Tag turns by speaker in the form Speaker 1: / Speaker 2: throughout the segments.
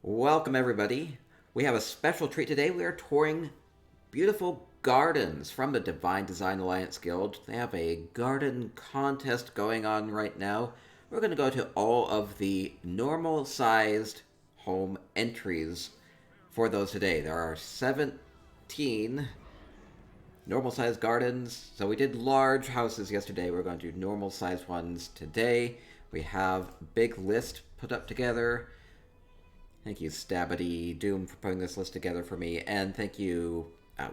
Speaker 1: Welcome, everybody. We have a special treat today. We are touring beautiful gardens from the Divine Design Alliance Guild. They have a garden contest going on right now. We're going to go to all of the normal sized home entries for those today. There are 17 normal sized gardens. So we did large houses yesterday. We're going to do normal sized ones today. We have a big list put up together. Thank you, Stabbity Doom, for putting this list together for me, and thank you,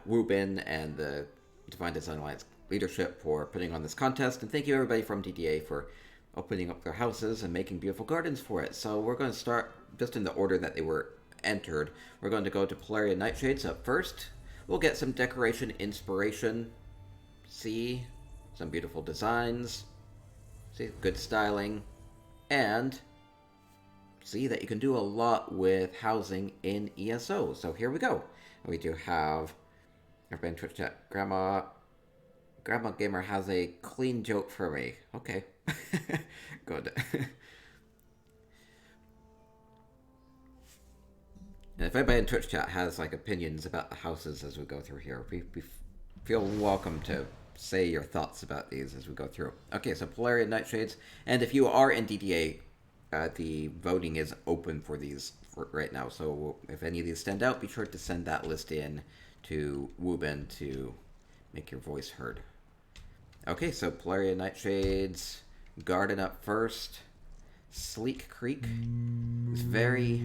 Speaker 1: Wubin and the Divine Design Alliance leadership for putting on this contest, and thank you everybody from DDA for opening up their houses and making beautiful gardens for it. So we're going to start just in the order that they were entered. We're going to go to Polarity and Nightshade. So first, we'll get some decoration inspiration, see some beautiful designs, see good styling, and see that you can do a lot with housing in ESO. So here we go. We do have everybody in Twitch chat. Grandma Gamer has a clean joke for me. Okay. Good. And if anybody in Twitch chat has like opinions about the houses as we go through here, we feel welcome to say your thoughts about these as we go through. Okay, so Polarity and Nightshades. And if you are in DDA, the voting is open for these right now, so if any of these stand out, be sure to send that list in to Wubin to make your voice heard. Okay, so Polarity and Nightshade's garden up first. Sleek Creek is very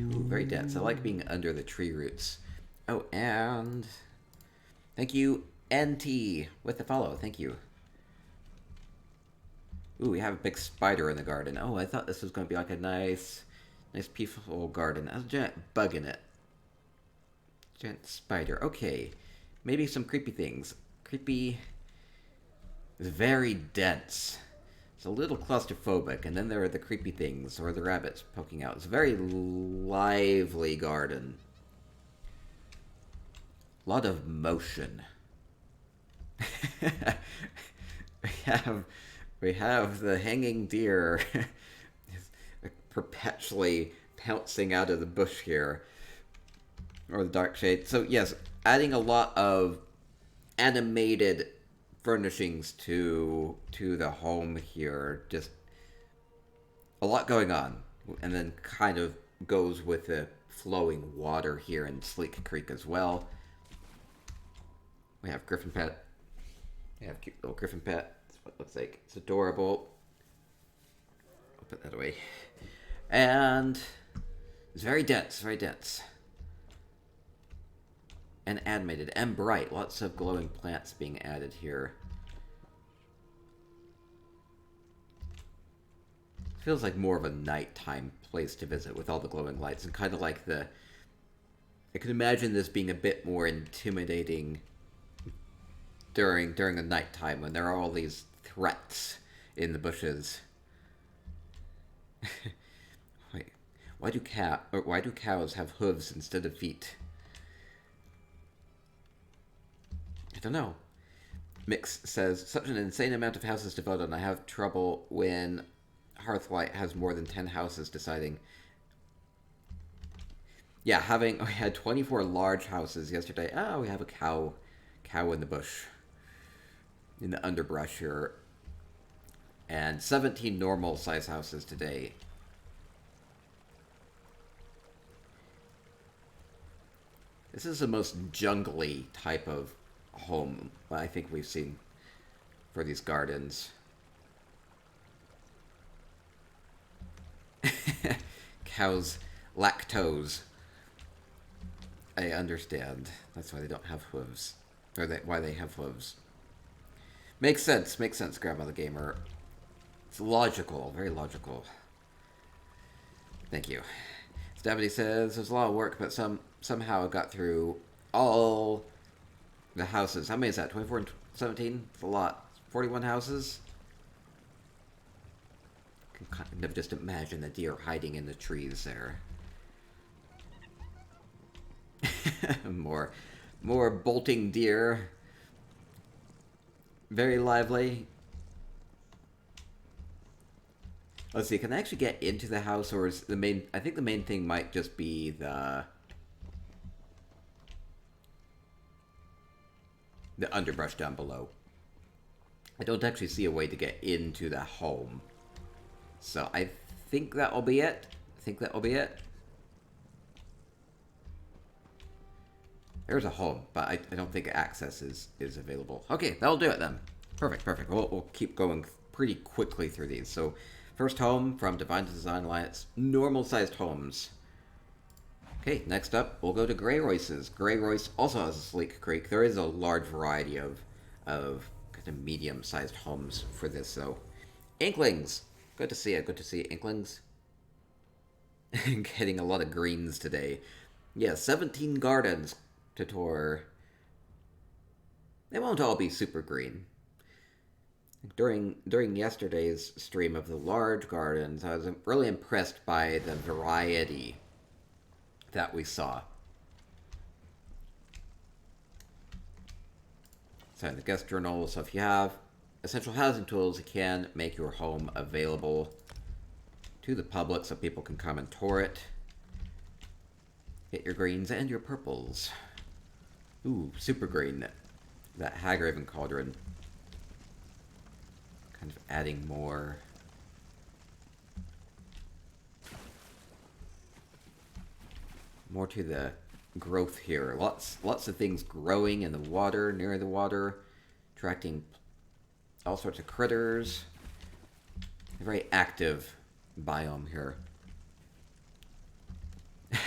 Speaker 1: dense. I like being under the tree roots. Oh, and thank you, NT, with the follow. Thank you. Ooh, we have a big spider in the garden. Oh, I thought this was going to be like a nice peaceful garden. There's a giant bug in it. Giant spider. Okay. Maybe some creepy things. Creepy is very dense. It's a little claustrophobic. And then there are the creepy things, or the rabbits poking out. It's a very lively garden. A lot of motion. We have the hanging deer perpetually pouncing out of the bush here, or the dark shade. So yes, adding a lot of animated furnishings to the home here. Just a lot going on, and then kind of goes with the flowing water here in Sleek Creek as well. We have Griffin Pet. We have cute little Griffin Pet. What it looks like. It's adorable. I'll put that away. And it's very dense, very dense. And animated and bright. Lots of glowing plants being added here. Feels like more of a nighttime place to visit with all the glowing lights, and kind of like the... I can imagine this being a bit more intimidating during the nighttime when there are all these threats in the bushes. Wait, why do cows have hooves instead of feet? I don't know. Mix says, such an insane amount of houses to vote on. I have trouble when Hearthlight has more than 10 houses deciding. Yeah, we had 24 large houses yesterday. Oh, we have a cow in the bush. In the underbrush here. And 17 normal size houses today. This is the most jungly type of home I think we've seen for these gardens. Cows lactose. I understand. That's why they don't have hooves. Or why they have hooves. Makes sense, Grandmother Gamer. It's logical, very logical. Thank you. Stabbity says, there's a lot of work, but somehow I got through all the houses. How many is that? 24 and 17? It's a lot. 41 houses? I can kind of just imagine the deer hiding in the trees there. More bolting deer. Very lively. Let's see, can I actually get into the house, or is the main... I think the main thing might just be the underbrush down below. I don't actually see a way to get into the home. So I think that'll be it. There's a home, but I don't think access is available. Okay, that'll do it then. Perfect. We'll keep going pretty quickly through these. So, first home from Divine Design Alliance, normal-sized homes. Okay, next up, we'll go to Grey Royce's. Grey Royce also has a sleek creek. There is a large variety of kind of medium-sized homes for this, though. Inklings! Good to see you, Inklings. Getting a lot of greens today. Yeah, 17 gardens to tour. They won't all be super green. During yesterday's stream of the large gardens, I was really impressed by the variety that we saw. Sign the guest journal, so if you have essential housing tools, you can make your home available to the public so people can come and tour it. Get your greens and your purples. Ooh, super green. That Hagraven Cauldron. Kind of adding more. More to the growth here. Lots of things growing in the water, near the water, attracting all sorts of critters. A very active biome here.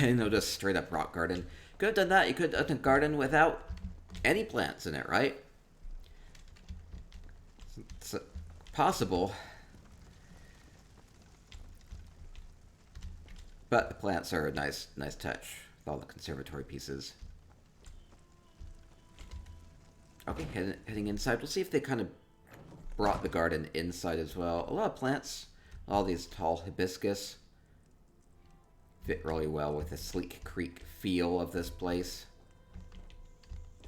Speaker 1: Just straight up rock garden. Could have done that. You could have done a garden without any plants in it, right? It's possible. But the plants are a nice touch with all the conservatory pieces. Okay, heading inside. We'll see if they kind of brought the garden inside as well. A lot of plants. All these tall hibiscus fit really well with the sleek creek feel of this place.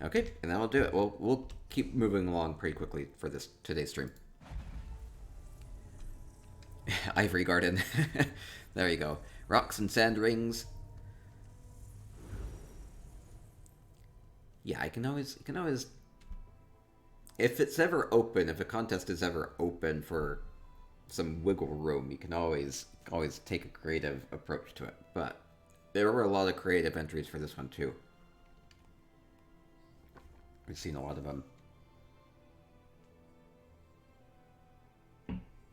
Speaker 1: Okay, and that'll do it. We'll keep moving along pretty quickly for today's stream. Ivory garden. There you go. Rocks and sand rings. Yeah, you can always if it's ever open, if a contest is ever open for some wiggle room, you can always take a creative approach to it. But there were a lot of creative entries for this one too. We've seen a lot of them.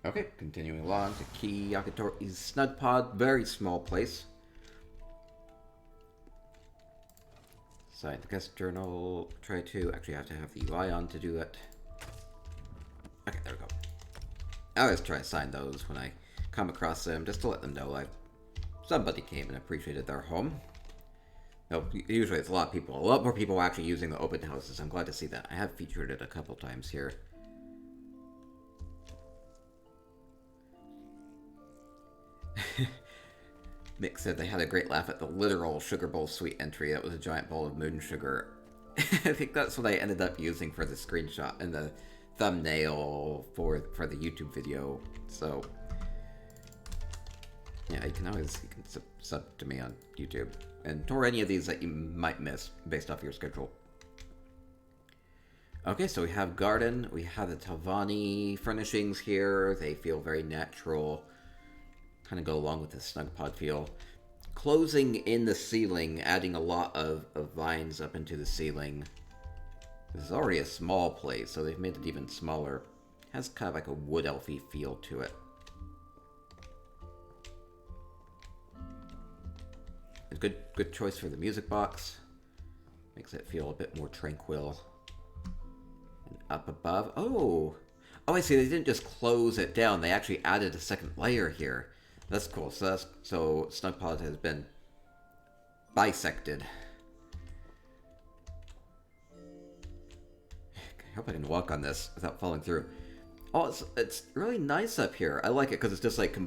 Speaker 1: Okay, continuing along to Key Yakitori's Snug Pod. Very small place. Sign the guest journal. Actually have to have the UI on to do it. Okay, there we go. I always try to sign those when I come across them, just to let them know somebody came and appreciated their home. No, usually it's a lot more people actually using the open houses. I'm glad to see that. I have featured it a couple times here. Mick said they had a great laugh at the literal sugar bowl sweet entry. That was a giant bowl of moon sugar. I think that's what I ended up using for the screenshot and the thumbnail for the YouTube video. So yeah, you can sub to me on YouTube and tour any of these that you might miss based off your schedule. Okay, so we have garden. We have the Talvani furnishings here. They feel very natural. Kind of go along with the snug pod feel. Closing in the ceiling, adding a lot of vines up into the ceiling. This is already a small place, so they've made it even smaller. It has kind of like a wood elfy feel to it. A good choice for the music box. Makes it feel a bit more tranquil. And up above, oh, I see. They didn't just close it down. They actually added a second layer here. That's cool. So Snugpod has been bisected. I hope I can walk on this without falling through. Oh, it's really nice up here. I like it because it's just like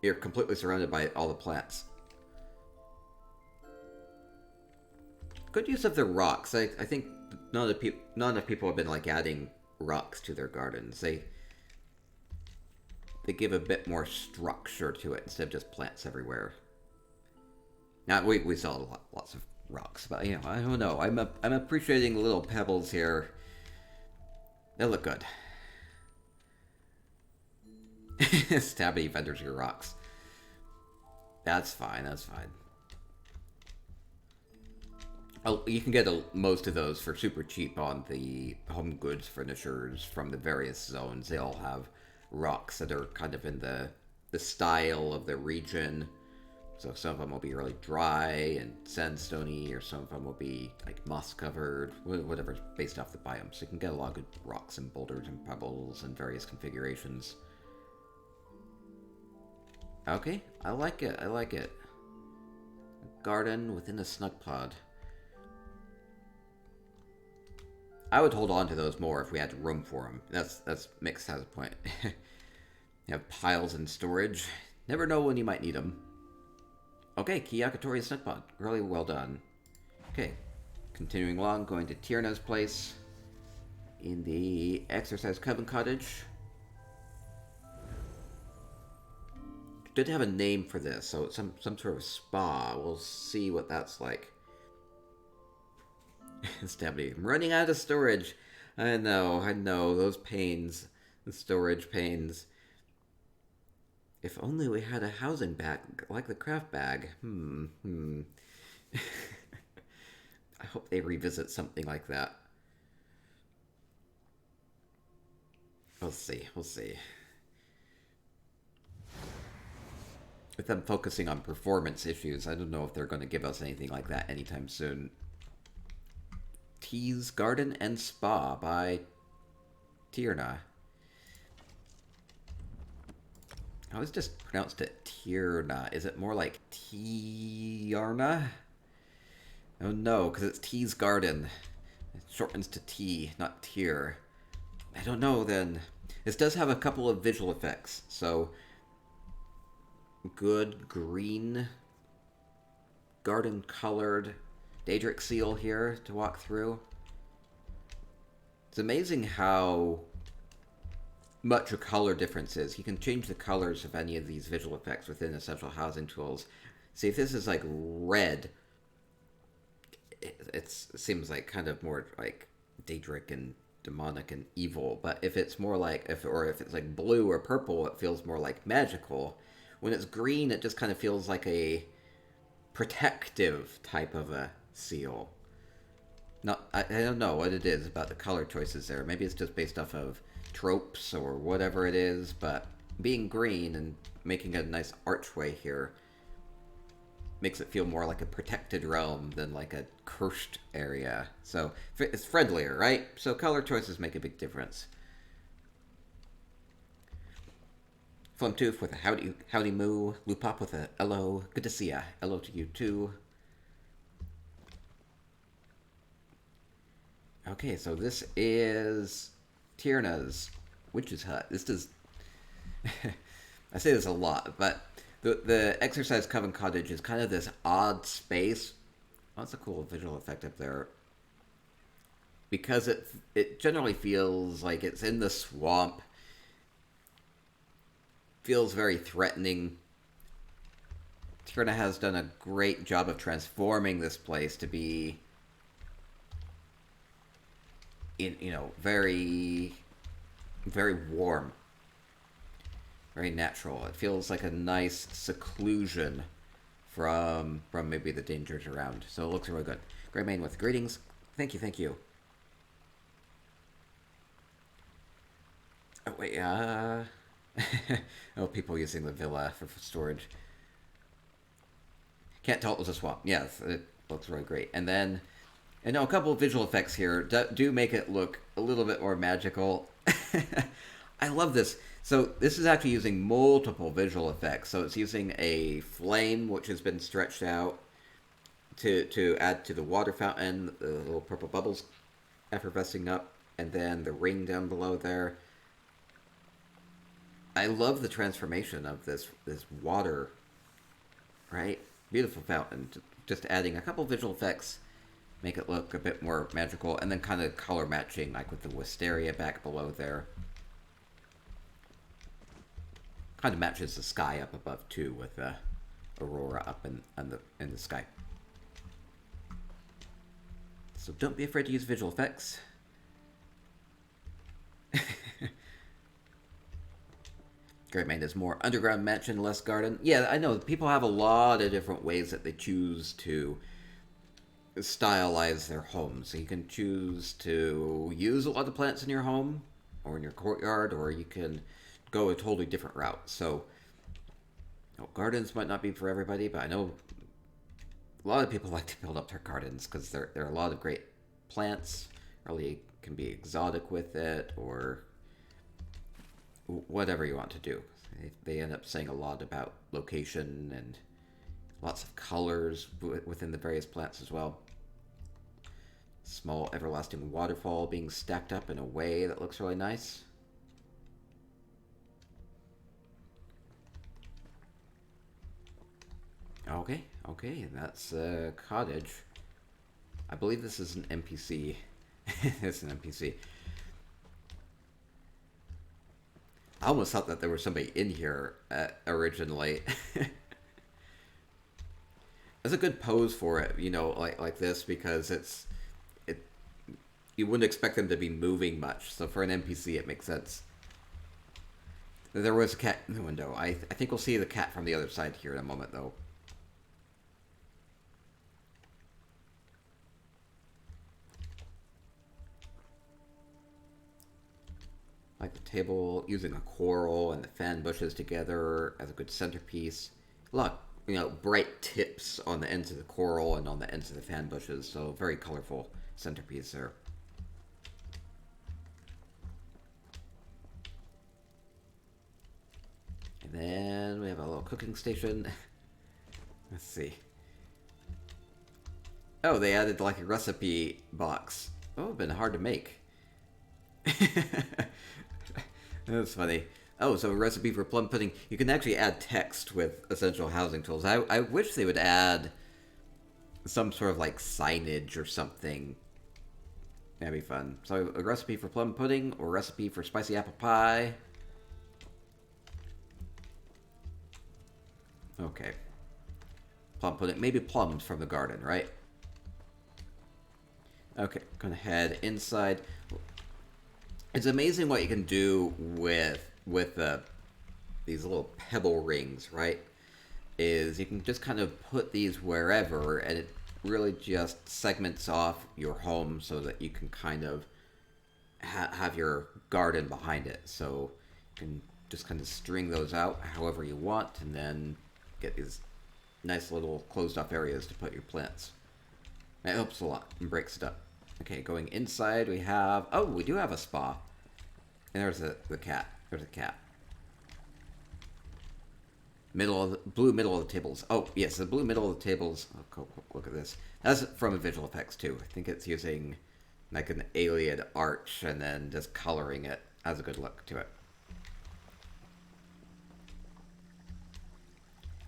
Speaker 1: you're completely surrounded by all the plants. Good use of the rocks. I think not enough people have been like adding rocks to their gardens. they give a bit more structure to it instead of just plants everywhere. Now we saw lots of rocks, but you know, I don't know. I'm appreciating the little pebbles here. They look good. Stabbity vendors your rocks. That's fine. That's fine. Oh, you can get most of those for super cheap on the home goods furnishers from the various zones. They all have rocks that are kind of in the style of the region. So some of them will be really dry and sandstony, or some of them will be like moss covered, whatever's based off the biome. So you can get a lot of good rocks and boulders and pebbles and various configurations. Okay, I like it. I like it. A garden within a snug pod. I would hold on to those more if we had room for them. That's Mix has a point. You have piles in storage. Never know when you might need them. Okay, Yakitori snug pod. Really well done. Okay, continuing along, going to Tiana's place in the Exercise Coven Cottage. Did have a name for this, so it's some sort of spa. We'll see what that's like. Stabbity, I'm running out of storage. I know, those pains. The storage pains. If only we had a housing bag like the craft bag. I hope they revisit something like that. We'll see, we'll see. With them focusing on performance issues, I don't know if they're going to give us anything like that anytime soon. Tea's Garden and Spa by Tiana. I always just pronounced it Tiana. Is it more like Tiarna? Oh no, because it's Tea's Garden. It shortens to T, not Tier. I don't know then. This does have a couple of visual effects, so good green garden colored Daedric seal here to walk through. It's amazing how much a color difference is. You can change the colors of any of these visual effects within Essential Housing Tools. See, if this is like red, it seems like kind of more like Daedric and demonic and evil. But if it's more like, if it's like blue or purple, it feels more like magical. When it's green, it just kind of feels like a protective type of a seal. I don't know what it is about the color choices there. Maybe it's just based off of tropes or whatever it is, but being green and making a nice archway here makes it feel more like a protected realm than like a cursed area. So it's friendlier, right? So color choices make a big difference. Flimtooth with a howdy moo. Lupop with a hello. Good to see ya. Hello to you too. Okay, so this is Tiana's witch's hut. This is I say this a lot, but the Exercise Coven Cottage is kind of this odd space. Oh, that's a cool visual effect up there. Because it generally feels like it's in the swamp. Feels very threatening. Tiana has done a great job of transforming this place to be very, very warm, very natural. It feels like a nice seclusion from maybe the dangers around. So it looks really good. Greymane with greetings. Thank you. Oh wait, oh, people using the villa for storage. Can't tell it was a swamp. Yes, it looks really great. And then, a couple of visual effects here do make it look a little bit more magical. I love this. So this is actually using multiple visual effects. So it's using a flame, which has been stretched out to add to the water fountain, the little purple bubbles effervescing up, and then the ring down below there. I love the transformation of this water, right? Beautiful fountain. Just adding a couple visual effects, make it look a bit more magical, and then kind of color matching, like with the wisteria back below there. Kind of matches the sky up above too, with Aurora up in the sky. So don't be afraid to use visual effects. Great man, there's more underground mansion, less garden. Yeah, I know people have a lot of different ways that they choose to stylize their homes. So you can choose to use a lot of plants in your home or in your courtyard, or you can go a totally different route. So, gardens might not be for everybody, but I know a lot of people like to build up their gardens because there are a lot of great plants. Really can be exotic with it, or whatever you want to do. They end up saying a lot about location and lots of colors within the various plants as well. Small everlasting waterfall being stacked up in a way that looks really nice. Okay, that's a cottage. I believe this is an NPC. It's an NPC. I almost thought that there was somebody in here originally. It's a good pose for it, like this, because you wouldn't expect them to be moving much. So for an NPC, it makes sense. There was a cat in the window. I think we'll see the cat from the other side here in a moment, though. Like the table, using a coral and the fan bushes together as a good centerpiece. A lot, bright tips on the ends of the coral and on the ends of the fan bushes, so very colorful centerpiece there. And then we have a little cooking station. Let's see. Oh, they added like a recipe box. Oh, it's been hard to make. That's funny. Oh, so a recipe for plum pudding. You can actually add text with essential housing tools. I wish they would add some sort of like signage or something. That'd be fun. So a recipe for plum pudding or recipe for spicy apple pie. Okay. Plum pudding. Maybe plums from the garden, right? Okay, gonna head inside. It's amazing what you can do with these little pebble rings, right? Is you can just kind of put these wherever, and it really just segments off your home so that you can kind of have your garden behind it. So you can just kind of string those out however you want, and then get these nice little closed off areas to put your plants. It helps a lot and breaks it up. Okay, going inside, we have... Oh, we do have a spa. And there's the cat. There's a cat. Blue middle of the tables. Oh, yes, the blue middle of the tables. Oh, look at this. That's from visual effects, too. I think it's using like an alien arch and then just coloring it. Has a good look to it.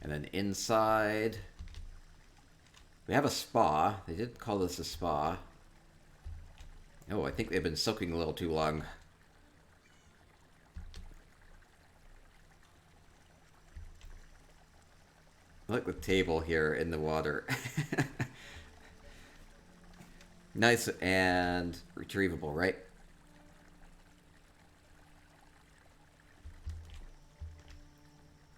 Speaker 1: And then inside, we have a spa. They did call this a spa. Oh, I think they've been soaking a little too long. I like the table here in the water. Nice and retrievable, right?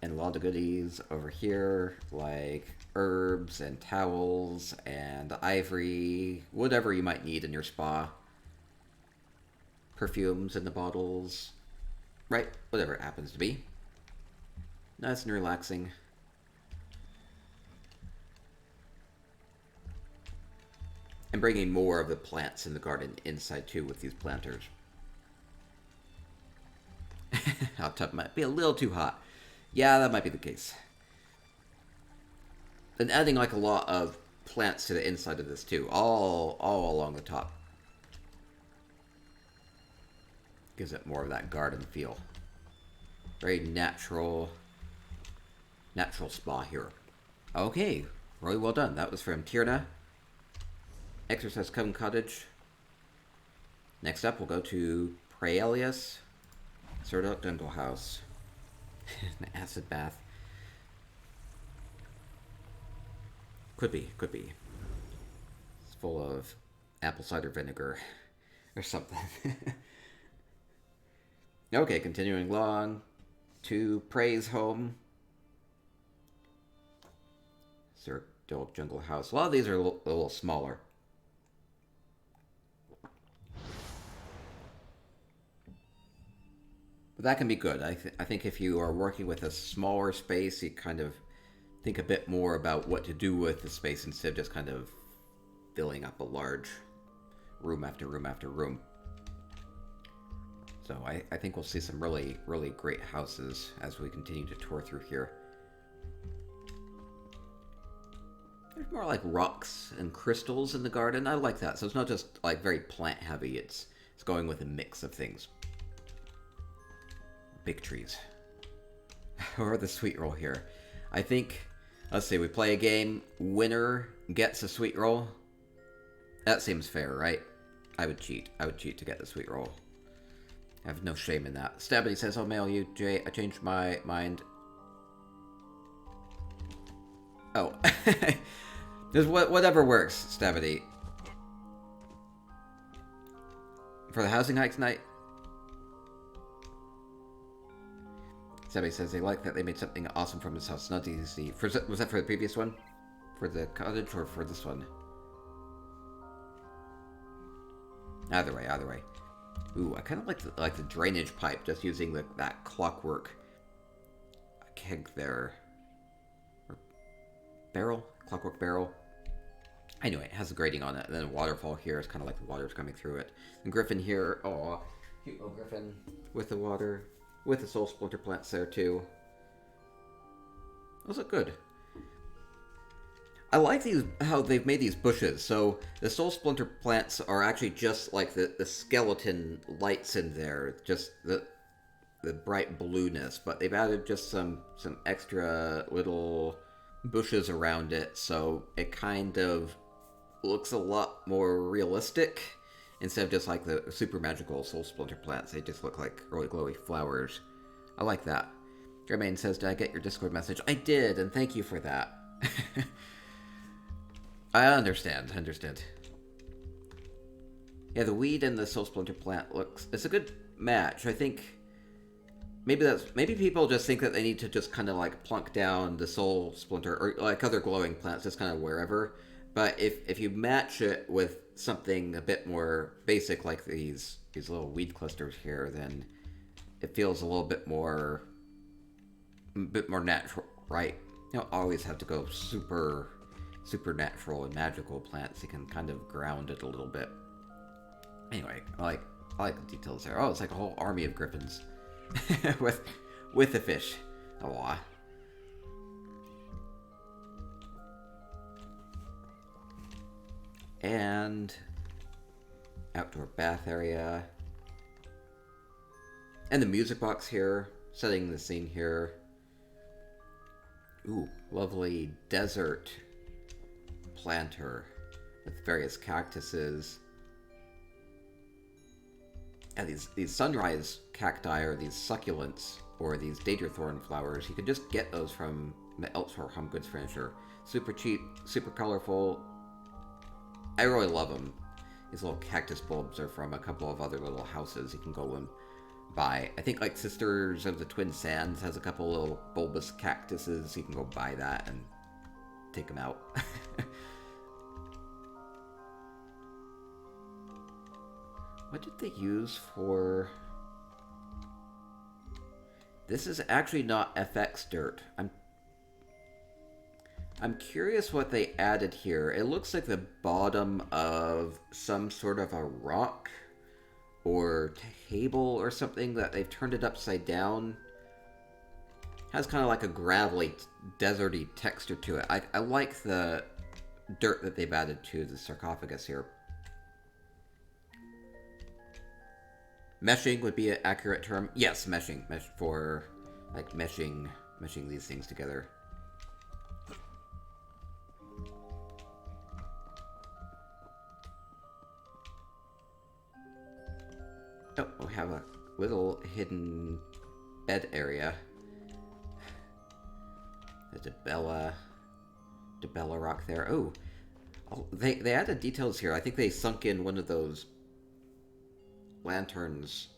Speaker 1: And a lot of goodies over here, like herbs and towels and ivory, whatever you might need in your spa. Perfumes in the bottles, right? Whatever it happens to be. Nice and relaxing. And bringing more of the plants in the garden inside too with these planters. Hot tub might be a little too hot. Yeah, that might be the case. And adding like a lot of plants to the inside of this too, all along the top. Gives it more of that garden feel. Very natural spa here. Okay, really well done. That was from Tiana. Exercise Coven Cottage. Next up, we'll go to Praelius, Serdok Dental House. An acid bath. Could be, could be. It's full of apple cider vinegar or something. Okay, continuing along to Prey's home. Sir Old Jungle House. A lot of these are a little smaller. But that can be good. I think if you are working with a smaller space, you kind of think a bit more about what to do with the space instead of just kind of filling up a large room after room after room. So I think we'll see some really, really great houses as we continue to tour through here. There's more like rocks and crystals in the garden. I like that. So it's not just like very plant heavy. It's going with a mix of things. Big trees. Or the sweet roll here. I think, let's see, we play a game. Winner gets a sweet roll. That seems fair, right? I would cheat. I would cheat to get the sweet roll. I have no shame in that. Stabbity says, I'll mail you, Jay. I changed my mind. Oh. Just whatever works, Stabbity. For the housing hike tonight? Stabbity says they like that they made something awesome from his house. Snug easy. Was that for the previous one? For the cottage or for this one? Either way, either way. Ooh, I kind of like the drainage pipe, just using that clockwork keg there. Or barrel? Clockwork barrel. Anyway, it has a grating on it, and then a waterfall here. It's kind of like the water's coming through it. And Griffin here, oh, cute little Griffin with the water, with the soul splinter plants there too. Those look good. I like these, how they've made these bushes. So the soul splinter plants are actually just like the skeleton lights in there, just the bright blueness. But they've added just some extra little bushes around it, so it kind of looks a lot more realistic instead of just like the super magical soul splinter plants. They just look like really glowy flowers. I like that. Jermaine says, did I get your Discord message? I did, and thank you for that. I understand. Yeah, the weed and the soul splinter plant it's a good match. I think maybe people just think that they need to just kind of like plunk down the soul splinter or like other glowing plants just kind of wherever. But if you match it with something a bit more basic like these little weed clusters here, then it feels a little bit more natural, right? You don't always have to go super natural and magical plants. You can kind of ground it a little bit. Anyway, I like the details there. Oh, it's like a whole army of griffins with the fish. Aw. And outdoor bath area. And the music box here, setting the scene here. Ooh, lovely desert planter with various cactuses. And these sunrise cacti or these succulents or these daedrothorn flowers, you can just get those from the Elsewhere Home Goods Furniture. Super cheap, super colorful. I really love them. These little cactus bulbs are from a couple of other little houses you can go and buy. I think like Sisters of the Twin Sands has a couple little bulbous cactuses. You can go buy that and take them out. What did they use for... This is actually not FX dirt. I'm curious what they added here. It looks like the bottom of some sort of a rock or table or something that they've turned it upside down. Has kind of like a gravelly, deserty texture to it. I like the dirt that they've added to the sarcophagus here. Meshing would be an accurate term. Yes, meshing. Mesh for, like, meshing these things together. Oh, we have a little hidden bed area. The Debella rock there. Oh, they added details here. I think they sunk in one of those lanterns,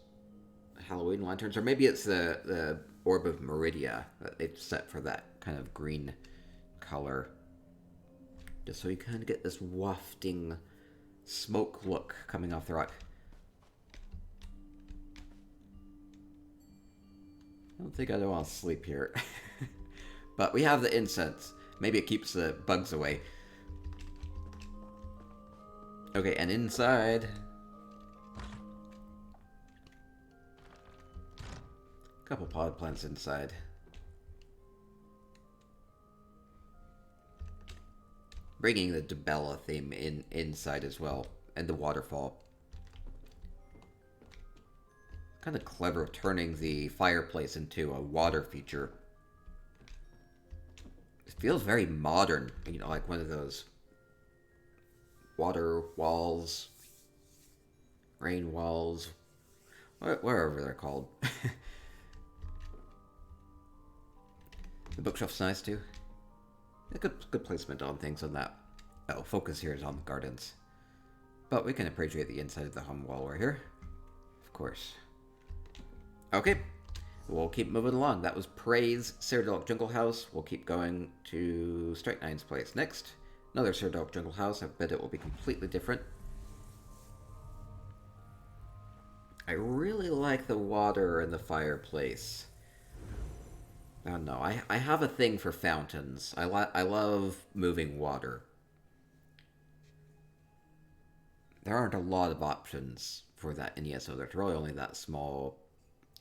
Speaker 1: Halloween lanterns, or maybe it's the Orb of Meridia that they've set for that kind of green color. Just so you kind of get this wafting smoke look coming off the rock. I don't think I don't want to sleep here. But we have the incense. Maybe it keeps the bugs away. Okay, and inside... a couple potted plants inside. Bringing the Debella theme inside as well. And the waterfall. Kind of clever turning the fireplace into a water feature. It feels very modern, you know, like one of those water walls, rain walls, wherever they're called. The bookshelf's nice too. A good placement on things on that. Oh, focus here is on the gardens. But we can appreciate the inside of the home while we're here. Of course. Okay. We'll keep moving along. That was Prey's Cerdalk Jungle House. We'll keep going to Strychnine's place next. Another Cerdalk Jungle House. I bet it will be completely different. I really like the water in the fireplace. I don't know. I have a thing for fountains. I love moving water. There aren't a lot of options for that in ESO. There's really only that small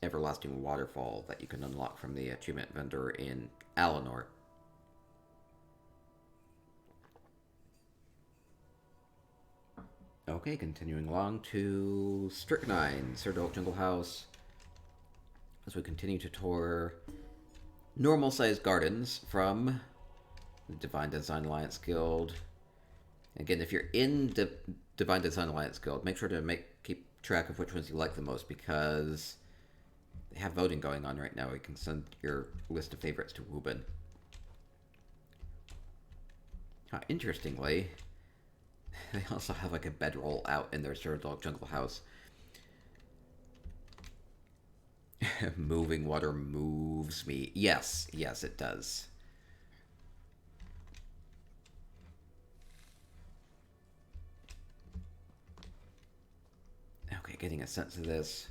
Speaker 1: everlasting waterfall that you can unlock from the achievement vendor in Alinor. Okay, continuing along to Strychnine, Cerdalk Jungle House. As we continue to tour normal-sized gardens from the Divine Design Alliance Guild. Again, if you're in the Divine Design Alliance Guild, make sure to keep track of which ones you like the most, because they have voting going on right now. You can send your list of favorites to Wubin. Interestingly, they also have like a bedroll out in their Cerdalk Jungle House. Moving water moves me. Yes, it does. Okay, getting a sense of this.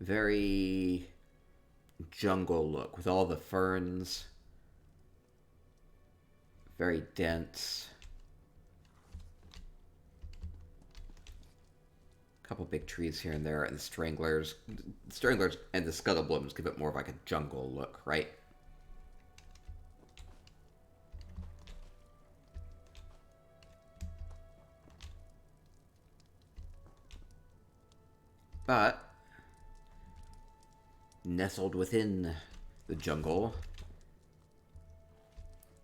Speaker 1: Very jungle look with all the ferns. Very dense. Couple big trees here and there, and the stranglers and the scuttleblooms give it more of like a jungle look, right? But nestled within the jungle,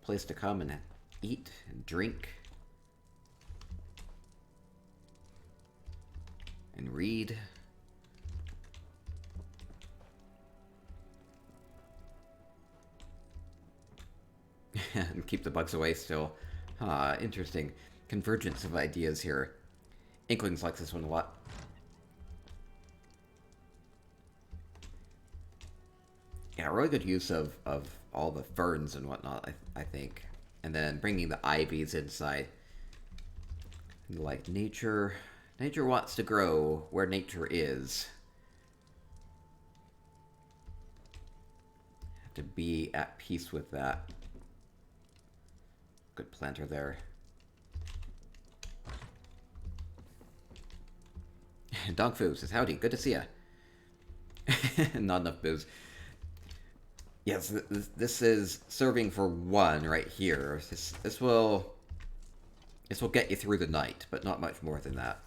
Speaker 1: place to come and eat and drink. And read. And keep the bugs away still. Interesting. Convergence of ideas here. Inklings likes this one a lot. Yeah, really good use of all the ferns and whatnot, I think. And then bringing the ivies inside. Like nature... Nature wants to grow where nature is. Have to be at peace with that. Good planter there. Dog Foo says, howdy, good to see ya. Not enough booze. Yes, this is serving for one right here. This will get you through the night, but not much more than that.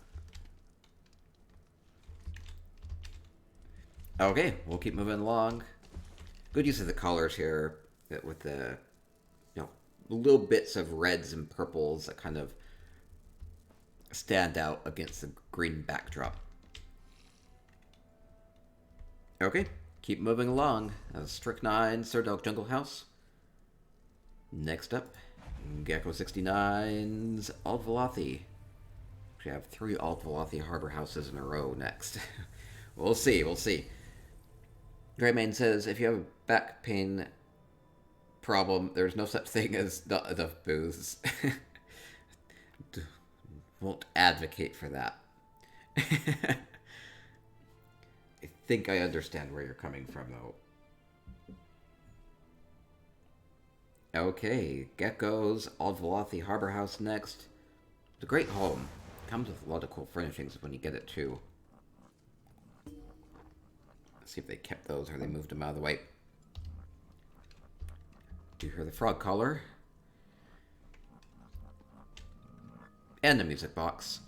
Speaker 1: Okay, we'll keep moving along. Good use of the colors here, with the, you know, little bits of reds and purples that kind of stand out against the green backdrop. Okay, keep moving along. Strychnine, Cerdalk Jungle House. Next up, Gecko 69's Alt Velothi. We have 3 Alt Velothi harbor houses in a row next. We'll see, we'll see. Greymane says, if you have a back pain problem, there's no such thing as not enough booze. Won't advocate for that. I think I understand where you're coming from, though. Okay, Gecko's Alt Velothi Harbor House next. It's a great home. Comes with a lot of cool furnishings when you get it, too. Let's see if they kept those or they moved them out of the way. Do you hear the frog caller? And the music box.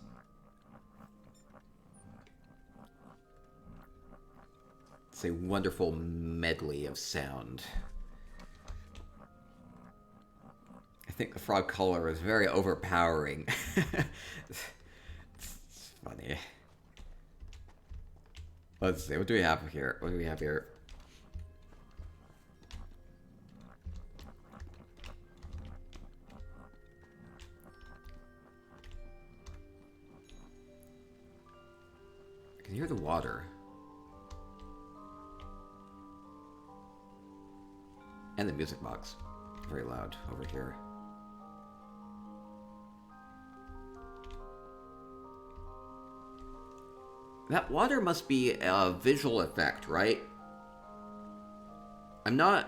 Speaker 1: It's a wonderful medley of sound. I think the frog caller is very overpowering. It's funny. Let's see, what do we have here? What do we have here? I can hear the water. And the music box. Very loud over here. That water must be a visual effect, right? I'm trying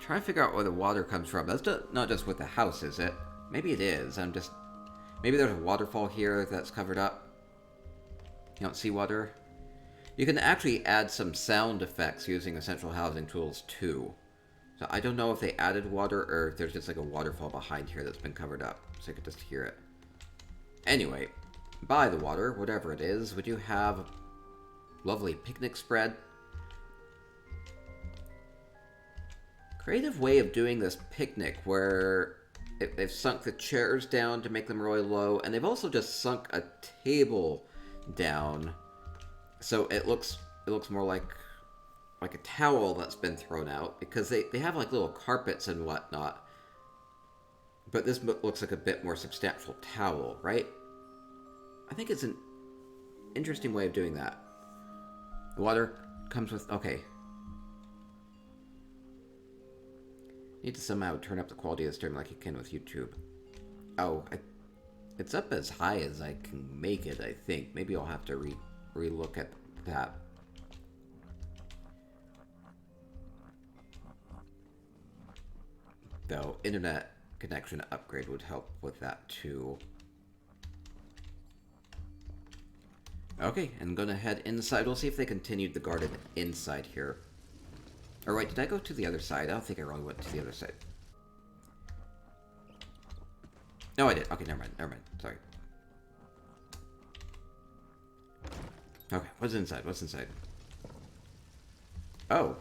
Speaker 1: to figure out where the water comes from. That's not just with the house, is it? Maybe it is. Maybe there's a waterfall here that's covered up. You don't see water? You can actually add some sound effects using Essential Housing tools, too. So I don't know if they added water or if there's just like a waterfall behind here that's been covered up. So you could just hear it. Anyway, by the water, whatever it is, would you have a lovely picnic spread? Creative way of doing this picnic where they've sunk the chairs down to make them really low, and they've also just sunk a table down so it looks more like a towel that's been thrown out, because they have like little carpets and whatnot. But this looks like a bit more substantial towel, right? I think it's an interesting way of doing that. The water comes with... Okay. Need to somehow turn up the quality of the stream like you can with YouTube. Oh, it's up as high as I can make it, I think. Maybe I'll have to re-look at that. Though, internet connection upgrade would help with that too. Okay, I'm gonna head inside. We'll see if they continued the garden inside here. Or wait, did I go to the other side? I don't think I really went to the other side. No, I did. Okay, never mind. Sorry. Okay, what's inside? What's inside? Oh.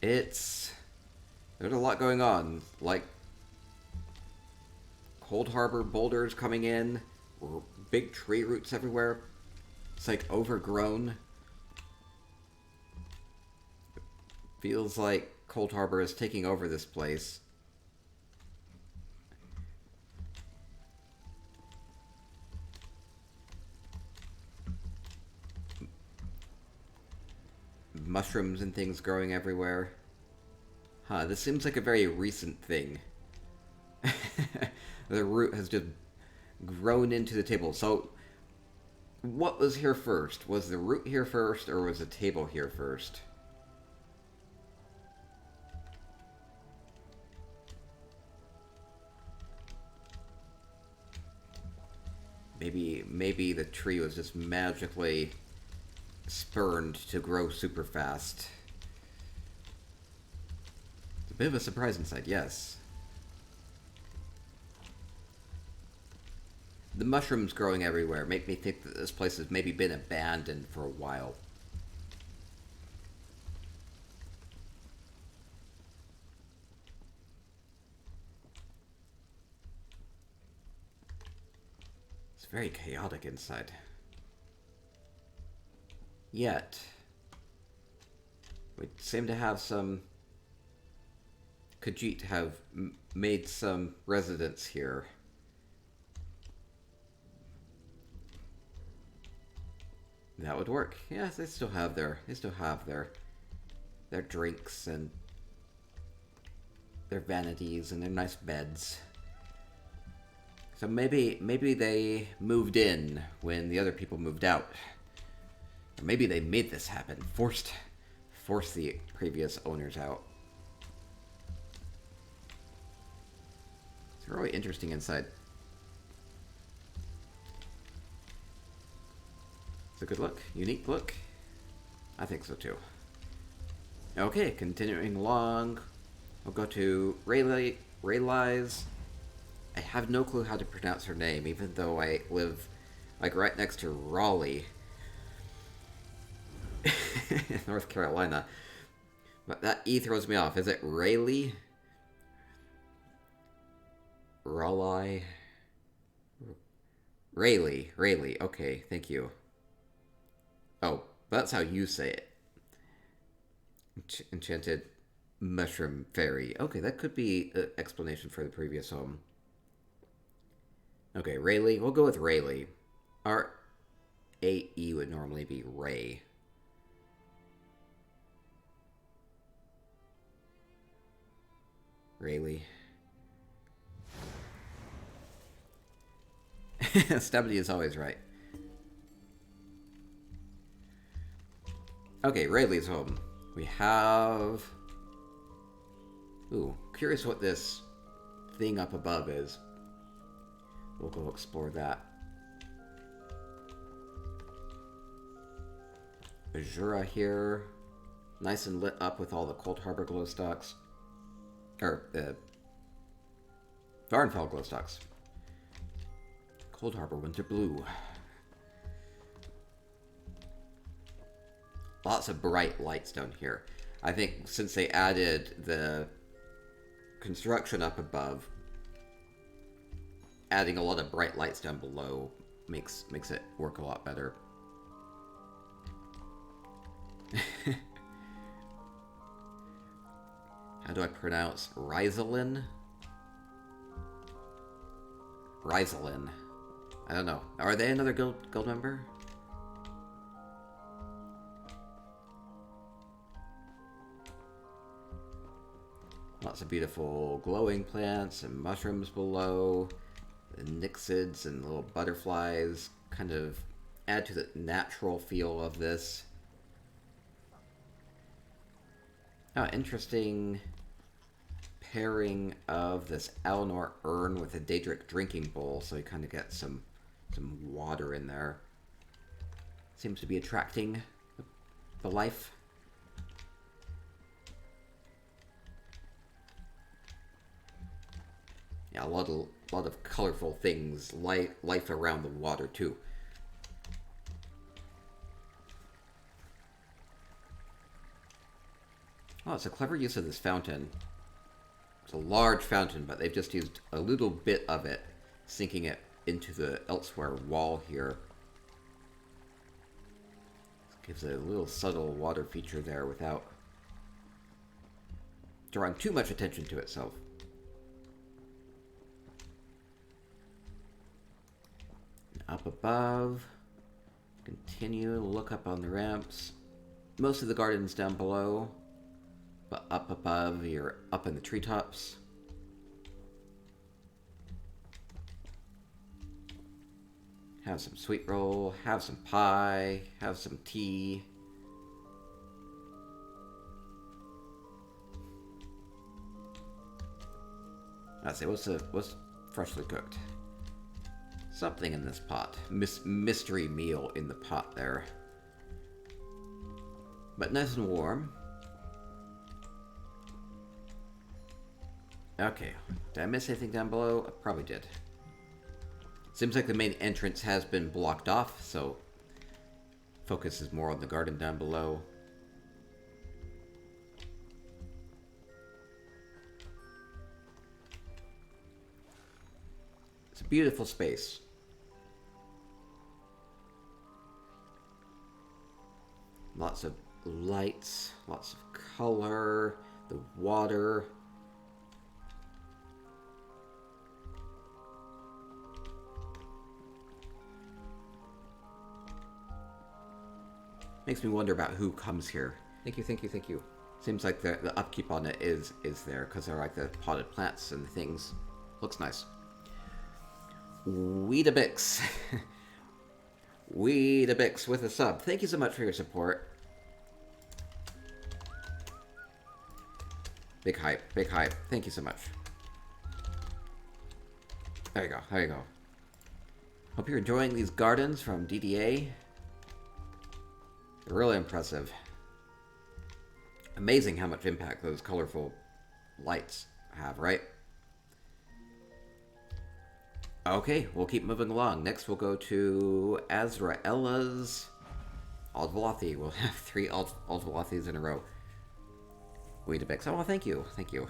Speaker 1: There's a lot going on. Like, Cold Harbor boulders coming in, big tree roots everywhere. It's like overgrown. It feels like Cold Harbor is taking over this place. Mushrooms and things growing everywhere. Huh, this seems like a very recent thing. The root has just grown into the table. So, what was here first? Was the root here first, or was the table here first? Maybe the tree was just magically spurned to grow super fast. It's a bit of a surprise inside, yes. The mushrooms growing everywhere make me think that this place has maybe been abandoned for a while. It's very chaotic inside. Yet, We seem to have some Khajiit have made some residence here. That would work. Yeah, they still have their drinks and their vanities and their nice beds. So maybe they moved in when the other people moved out. Or maybe they made this happen, forced the previous owners out. It's really interesting inside. It's a good look, unique look. I think so too. Okay, continuing along, we'll go to Rayleigh's. I have no clue how to pronounce her name, even though I live like right next to Raleigh, North Carolina. But that E throws me off. Is it Rayleigh? Raleigh? Rayleigh. Okay, thank you. Oh, that's how you say it. Enchanted mushroom fairy. Okay, that could be an explanation for the previous home. Okay, Rayleigh. We'll go with Rayleigh. R-A-E would normally be Ray. Rayleigh. Stabbity is always right. Okay, Rayleigh's home. We have... Ooh, curious what this thing up above is. We'll go explore that. Azura here. Nice and lit up with all the Cold Harbor glow stalks. Or, Varnfell glow stalks. Cold Harbor Winter Blue. Lots of bright lights down here. I think since they added the construction up above, adding a lot of bright lights down below makes it work a lot better. How do I pronounce Rayleigh? Rayleigh. I don't know. Are they another guild member? Lots of beautiful glowing plants and mushrooms below. The nyxids and little butterflies kind of add to the natural feel of this. Oh, interesting pairing of this Alinor urn with a Daedric drinking bowl, so you kind of get some water in there. Seems to be attracting the life. Yeah, a lot of colorful things, life around the water too. Oh, it's a clever use of this fountain. It's a large fountain, but they've just used a little bit of it, sinking it into the elsewhere wall here. Gives it a little subtle water feature there without drawing too much attention to itself. Up above, continue to look up on the ramps. Most of the garden's down below, but up above, you're up in the treetops. Have some sweet roll, have some pie, have some tea. I'd say, what's freshly cooked? Something in this pot. Mystery meal in the pot there. But nice and warm. Okay, did I miss anything down below? I probably did. Seems like the main entrance has been blocked off, so focus is more on the garden down below. It's a beautiful space. Lots of lights, lots of color, the water. Makes me wonder about who comes here. Thank you, thank you, thank you. Seems like the upkeep on it is there, because they're like the potted plants and things. Looks nice. Weedabix. Weedabix with a sub. Thank you so much for your support. Big hype, big hype. Thank you so much. There you go, there you go. Hope you're enjoying these gardens from DDA. They're really impressive. Amazing how much impact those colorful lights have, right? Okay, we'll keep moving along. Next, we'll go to Azraella's Aldvalathi. We'll have 3 Aldvalathis in a row. Weedabix. Oh, well, thank you. Thank you.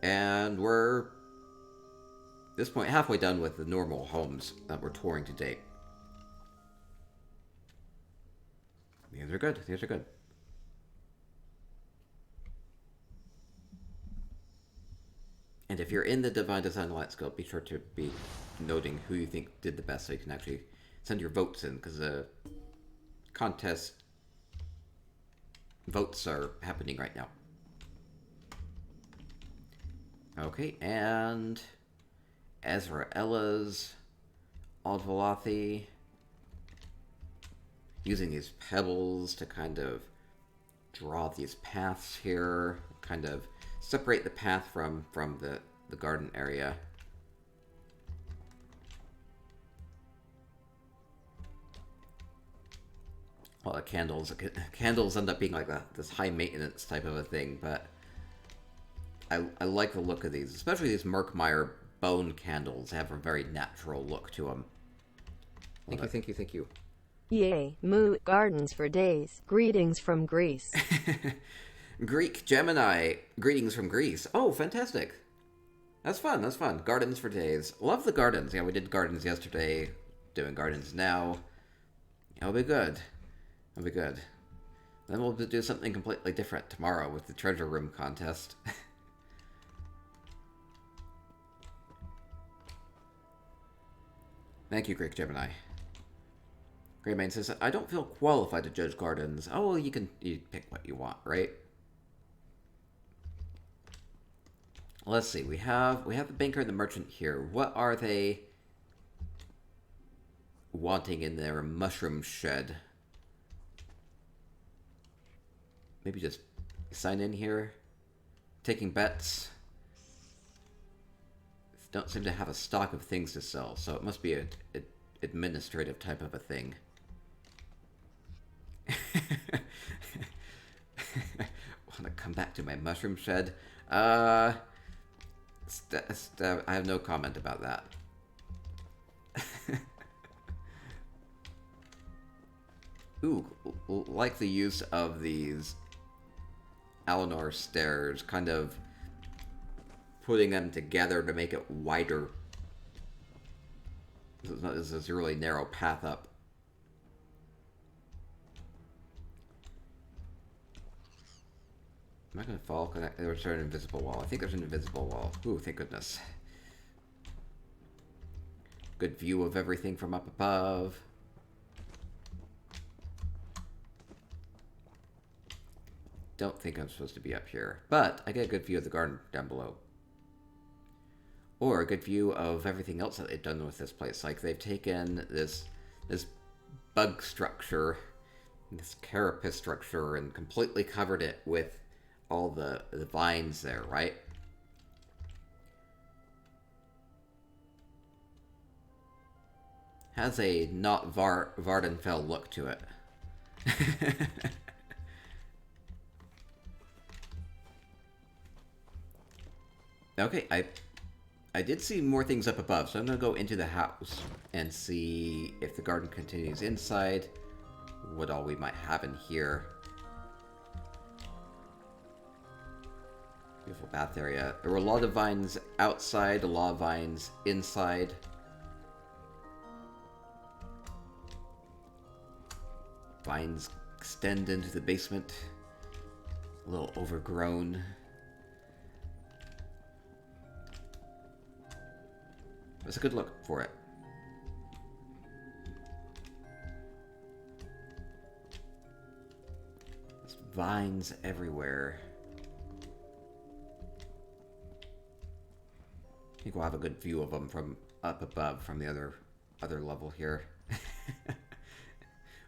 Speaker 1: And we're, at this point, halfway done with the normal homes that we're touring to date. These are good. These are good. And if you're in the Divine Design Alliance Guild, be sure to be noting who you think did the best so you can actually send your votes in, because the contest votes are happening right now. Okay, and Azraella's Aldvalathi. Using these pebbles to kind of draw these paths here, kind of separate the path from the garden area. Well, the candles end up being like this high maintenance type of a thing, but I like the look of these, especially these Murkmire bone candles. They have a very natural look to them. Thank you, thank you, thank you.
Speaker 2: Yay, moo gardens for days. Greetings from Greece.
Speaker 1: Greek Gemini, greetings from Greece. Oh, fantastic. That's fun, that's fun. Gardens for days. Love the gardens. Yeah, we did gardens yesterday. Doing gardens now. It'll be good. It'll be good. Then we'll do something completely different tomorrow with the treasure room contest. Thank you, Greek Gemini. Greymane says, I don't feel qualified to judge gardens. Oh, well, you pick what you want, right? Let's see. We have the banker and the merchant here. What are they wanting in their mushroom shed? Maybe just sign in here. Taking bets. Don't seem to have a stock of things to sell, so it must be an administrative type of a thing. Want to come back to my mushroom shed? I have no comment about that. Ooh, like the use of these Alinor stairs, kind of putting them together to make it wider. This is a really narrow path up. Am I going to fall? Because there's an invisible wall. I think there's an invisible wall. Ooh, thank goodness. Good view of everything from up above. Don't think I'm supposed to be up here. But I get a good view of the garden down below. Or a good view of everything else that they've done with this place. Like, they've taken this bug structure, this carapace structure, and completely covered it with all the vines there, right? Has a not Vardenfell look to it. Okay, I did see more things up above, so I'm going to go into the house and see if the garden continues inside, what all we might have in here. Beautiful bath area. There were a lot of vines outside, a lot of vines inside. Vines extend into the basement. A little overgrown. It's a good look for it. There's vines everywhere. I think we'll have a good view of them from up above, from the other level here.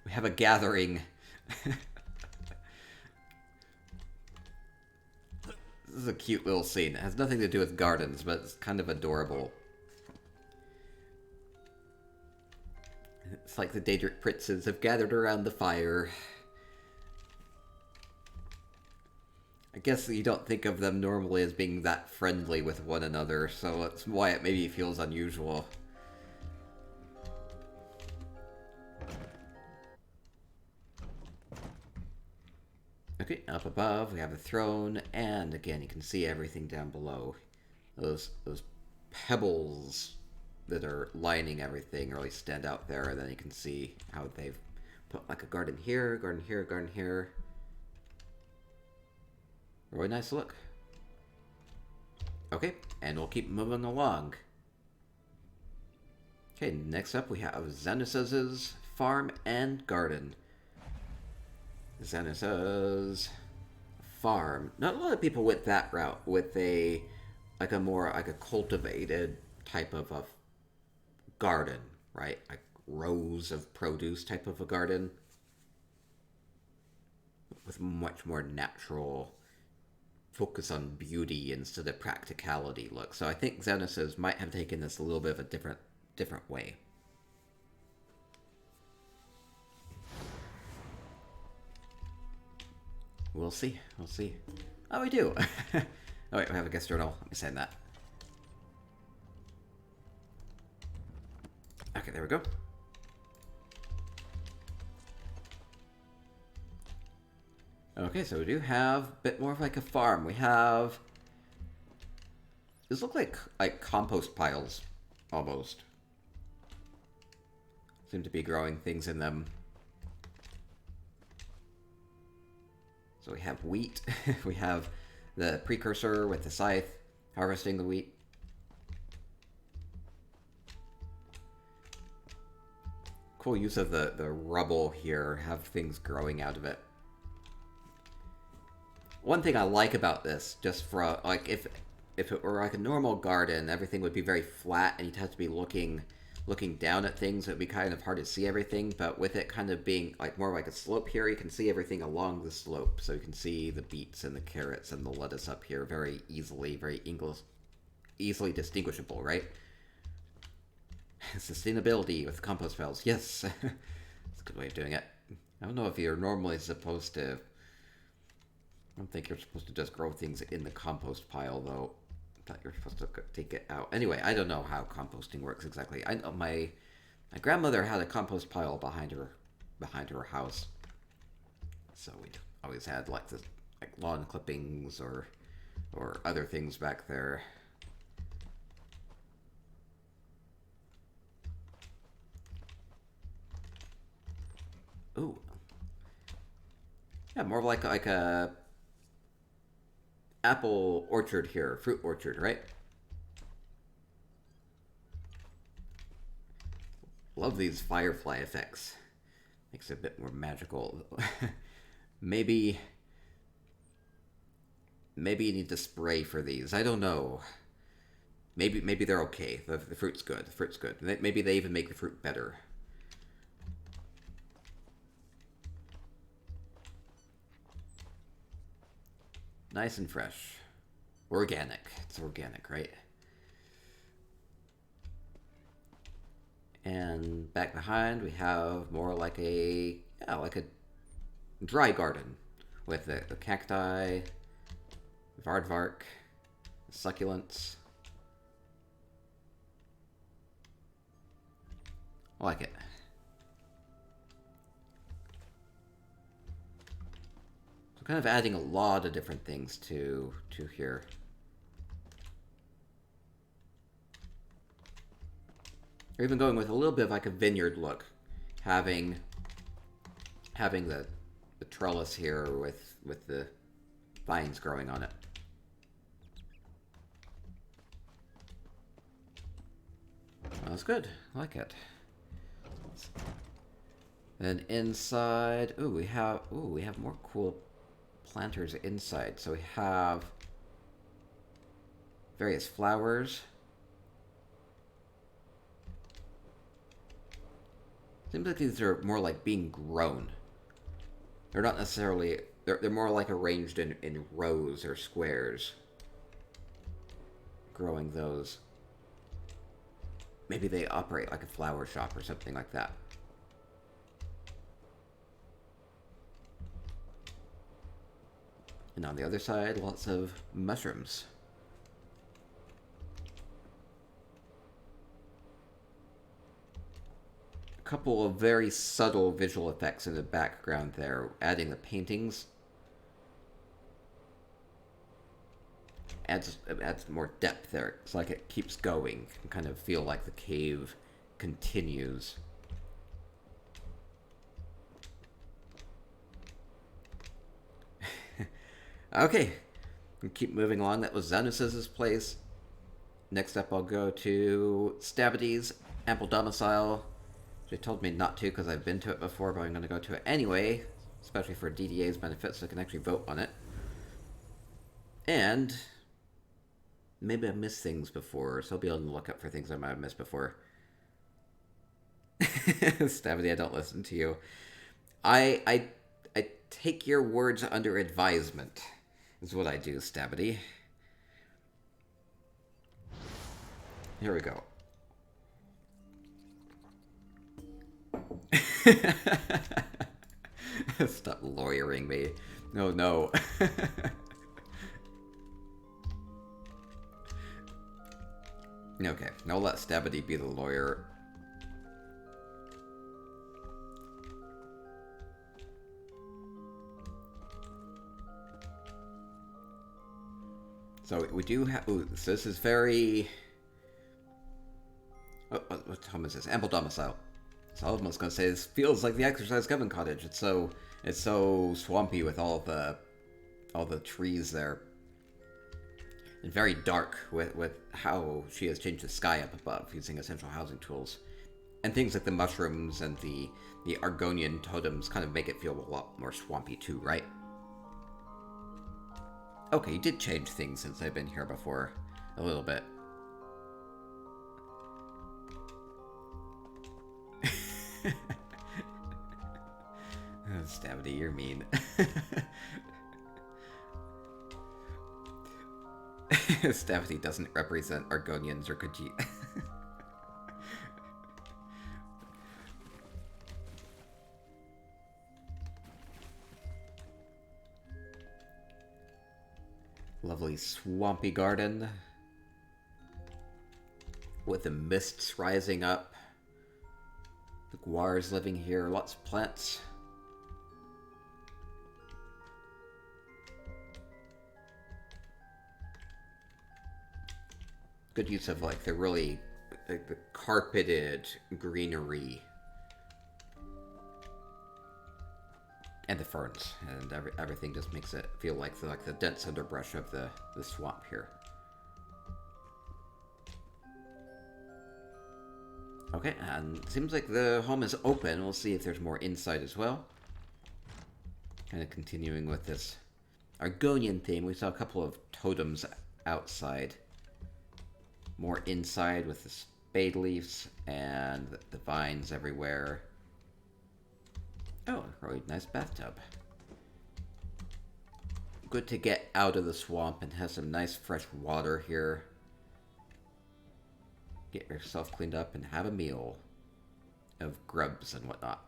Speaker 1: We have a gathering. This is a cute little scene. It has nothing to do with gardens, but it's kind of adorable. It's like the Daedric princes have gathered around the fire. I guess you don't think of them normally as being that friendly with one another, so that's why it maybe feels unusual. Okay, up above we have a throne, and again you can see everything down below. Those pebbles that are lining everything really stand out there, and then you can see how they've put like a garden here, garden here, garden here. Really nice look. Okay, and we'll keep moving along. Okay, next up we have Xanus's farm and garden. Xanus's farm. Not a lot of people went that route with a more cultivated type of a garden, right? Like rows of produce type of a garden with much more natural focus on beauty instead of practicality look. So I think Xanus's might have taken this a little bit of a different way. We'll see. We'll see. Oh, we do. Oh wait, we have a guest journal. Let me send that. Okay, there we go. Okay, so we do have a bit more of like a farm. We have... These look like compost piles, almost. Seem to be growing things in them. So we have wheat. We have the precursor with the scythe harvesting the wheat. Cool use of the rubble here, have things growing out of it. One thing I like about this, just for like if it were like a normal garden, everything would be very flat and you'd have to be looking down at things. It would be kind of hard to see everything, but with it kind of being like more like a slope here, you can see everything along the slope. So you can see the beets and the carrots and the lettuce up here very easily, easily distinguishable, right? Sustainability with compost piles. Yes, that's a good way of doing it. I don't know if you're normally supposed to... I don't think you're supposed to just grow things in the compost pile, though. I thought you were supposed to take it out. Anyway, I don't know how composting works exactly. I know my grandmother had a compost pile behind her house, so we always had like lawn clippings or other things back there. Ooh, yeah, more of like a apple orchard here, fruit orchard, right? Love these firefly effects. Makes it a bit more magical. Maybe you need to spray for these. I don't know. Maybe they're okay. The fruit's good. The fruit's good. Maybe they even make the fruit better. Nice and fresh. Organic. It's organic, right? And back behind we have more like a dry garden with the cacti, aardvark, succulents. I like it. So kind of adding a lot of different things to here. Or even going with a little bit of like a vineyard look, having the the trellis here with the vines growing on it. Well, that's good. I like it. Then inside, we have more cool planters inside. So we have various flowers. Seems like these are more like being grown. They're not necessarily, they're more like arranged in rows or squares. Growing those. Maybe they operate like a flower shop or something like that. And on the other side, lots of mushrooms. A couple of very subtle visual effects in the background there, adding the paintings. Adds more depth there. It's like it keeps going. You can kind of feel like the cave continues. Okay, we'll keep moving along. That was Zanus's place. Next up, I'll go to Stabbity's Ample Domicile. She told me not to because I've been to it before, but I'm going to go to it anyway, especially for DDA's benefit, so I can actually vote on it. And maybe I've missed things before, so I'll be on the lookout for things I might have missed before. Stabbity, I don't listen to you. I take your words under advisement, is what I do, Stabbity. Here we go. Stop lawyering me. No, no. Okay, now let Stabbity be the lawyer. So we do have... Ooh, so this is very... what home is this? Ample Domicile. So I was almost going to say, this feels like the Exercise Coven Cottage. It's so swampy with all the trees there. And very dark with how she has changed the sky up above using essential housing tools. And things like the mushrooms and the Argonian totems kind of make it feel a lot more swampy too, right? Okay, you did change things since I've been here before. A little bit. Oh, Stabbity, you're mean. Stabbity doesn't represent Argonians or Khajiit. Lovely swampy garden with the mists rising up. The guars living here, lots of plants. Good use of like the carpeted greenery. And the ferns, and everything just makes it feel like the dense underbrush of the swamp here. Okay, and it seems like the home is open. We'll see if there's more inside as well. Kind of continuing with this Argonian theme. We saw a couple of totems outside. More inside with the spade leaves and the vines everywhere. Oh, really nice bathtub. Good to get out of the swamp and have some nice fresh water here. Get yourself cleaned up and have a meal of grubs and whatnot.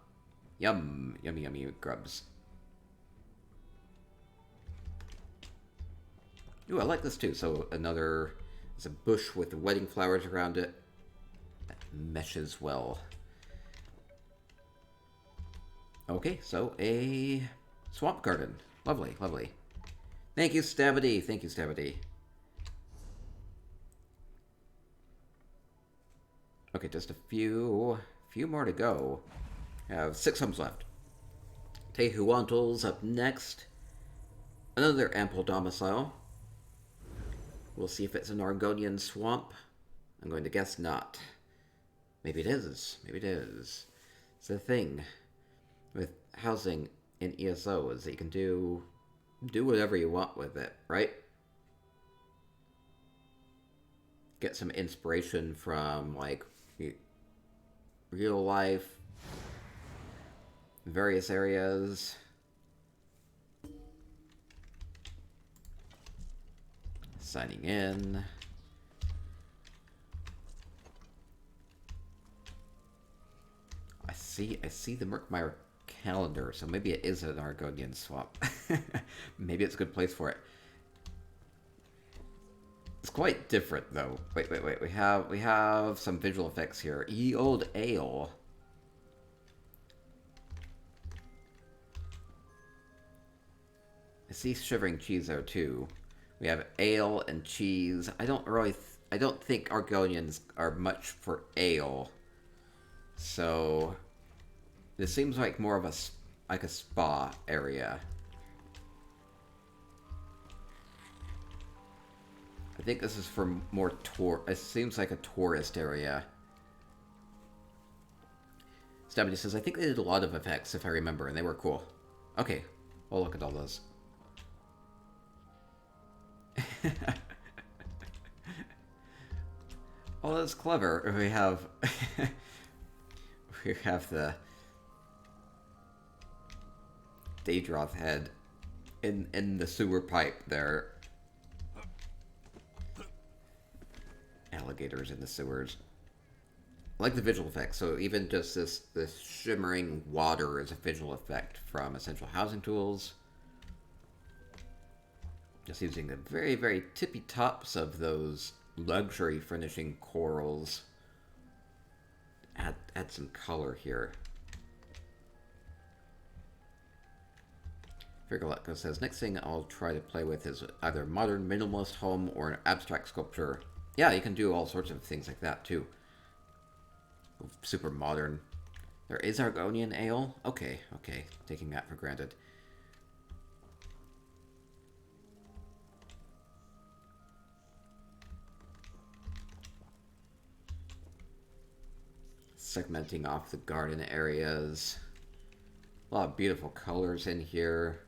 Speaker 1: Yum! Yummy, yummy grubs. Ooh, I like this too. So it's a bush with wedding flowers around it. That meshes well. Okay, so a swamp garden. Lovely, lovely. Thank you, Stabbity. Thank you, Stabbity. Okay, just a few more to go. I have 6 homes left. Taehuantles up next. Another ample domicile. We'll see if it's an Argonian swamp. I'm going to guess not. Maybe it is. Maybe it is. It's the thing with housing in ESO is that you can do whatever you want with it, right? Get some inspiration from like real life, various areas. Signing in. I see the Merkmeyer calendar, so maybe it is an Argonian swamp. Maybe it's a good place for it. It's quite different though. Wait. We have some visual effects here. Ye old ale. I see shivering cheese there too. We have ale and cheese. I don't think Argonians are much for ale. So this seems like more of a spa area. I think this is for more it seems like a tourist area. Stabbity says, I think they did a lot of effects, if I remember, and they were cool. Okay, well, look at all those. Oh, that's clever. We have we have the Daedroth head in the sewer pipe there. Alligators in the sewers. I like the visual effects. So even just this shimmering water is a visual effect from Essential Housing Tools. Just using the very, very tippy tops of those luxury finishing corals. Add some color here. Virgolitko says, next thing I'll try to play with is either modern minimalist home or an abstract sculpture. Yeah, you can do all sorts of things like that too. Super modern. There is Argonian ale? Okay. Taking that for granted. Segmenting off the garden areas. A lot of beautiful colors in here.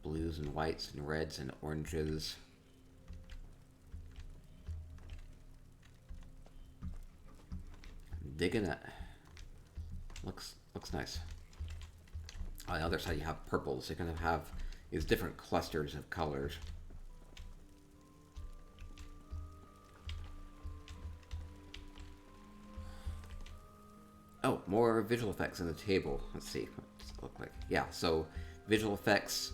Speaker 1: Blues and whites and reds and oranges. Digging it. Looks nice. On the other side, you have purples. You're gonna have these different clusters of colors. Oh, more visual effects on the table. Let's see. What does it look like? Yeah, so visual effects.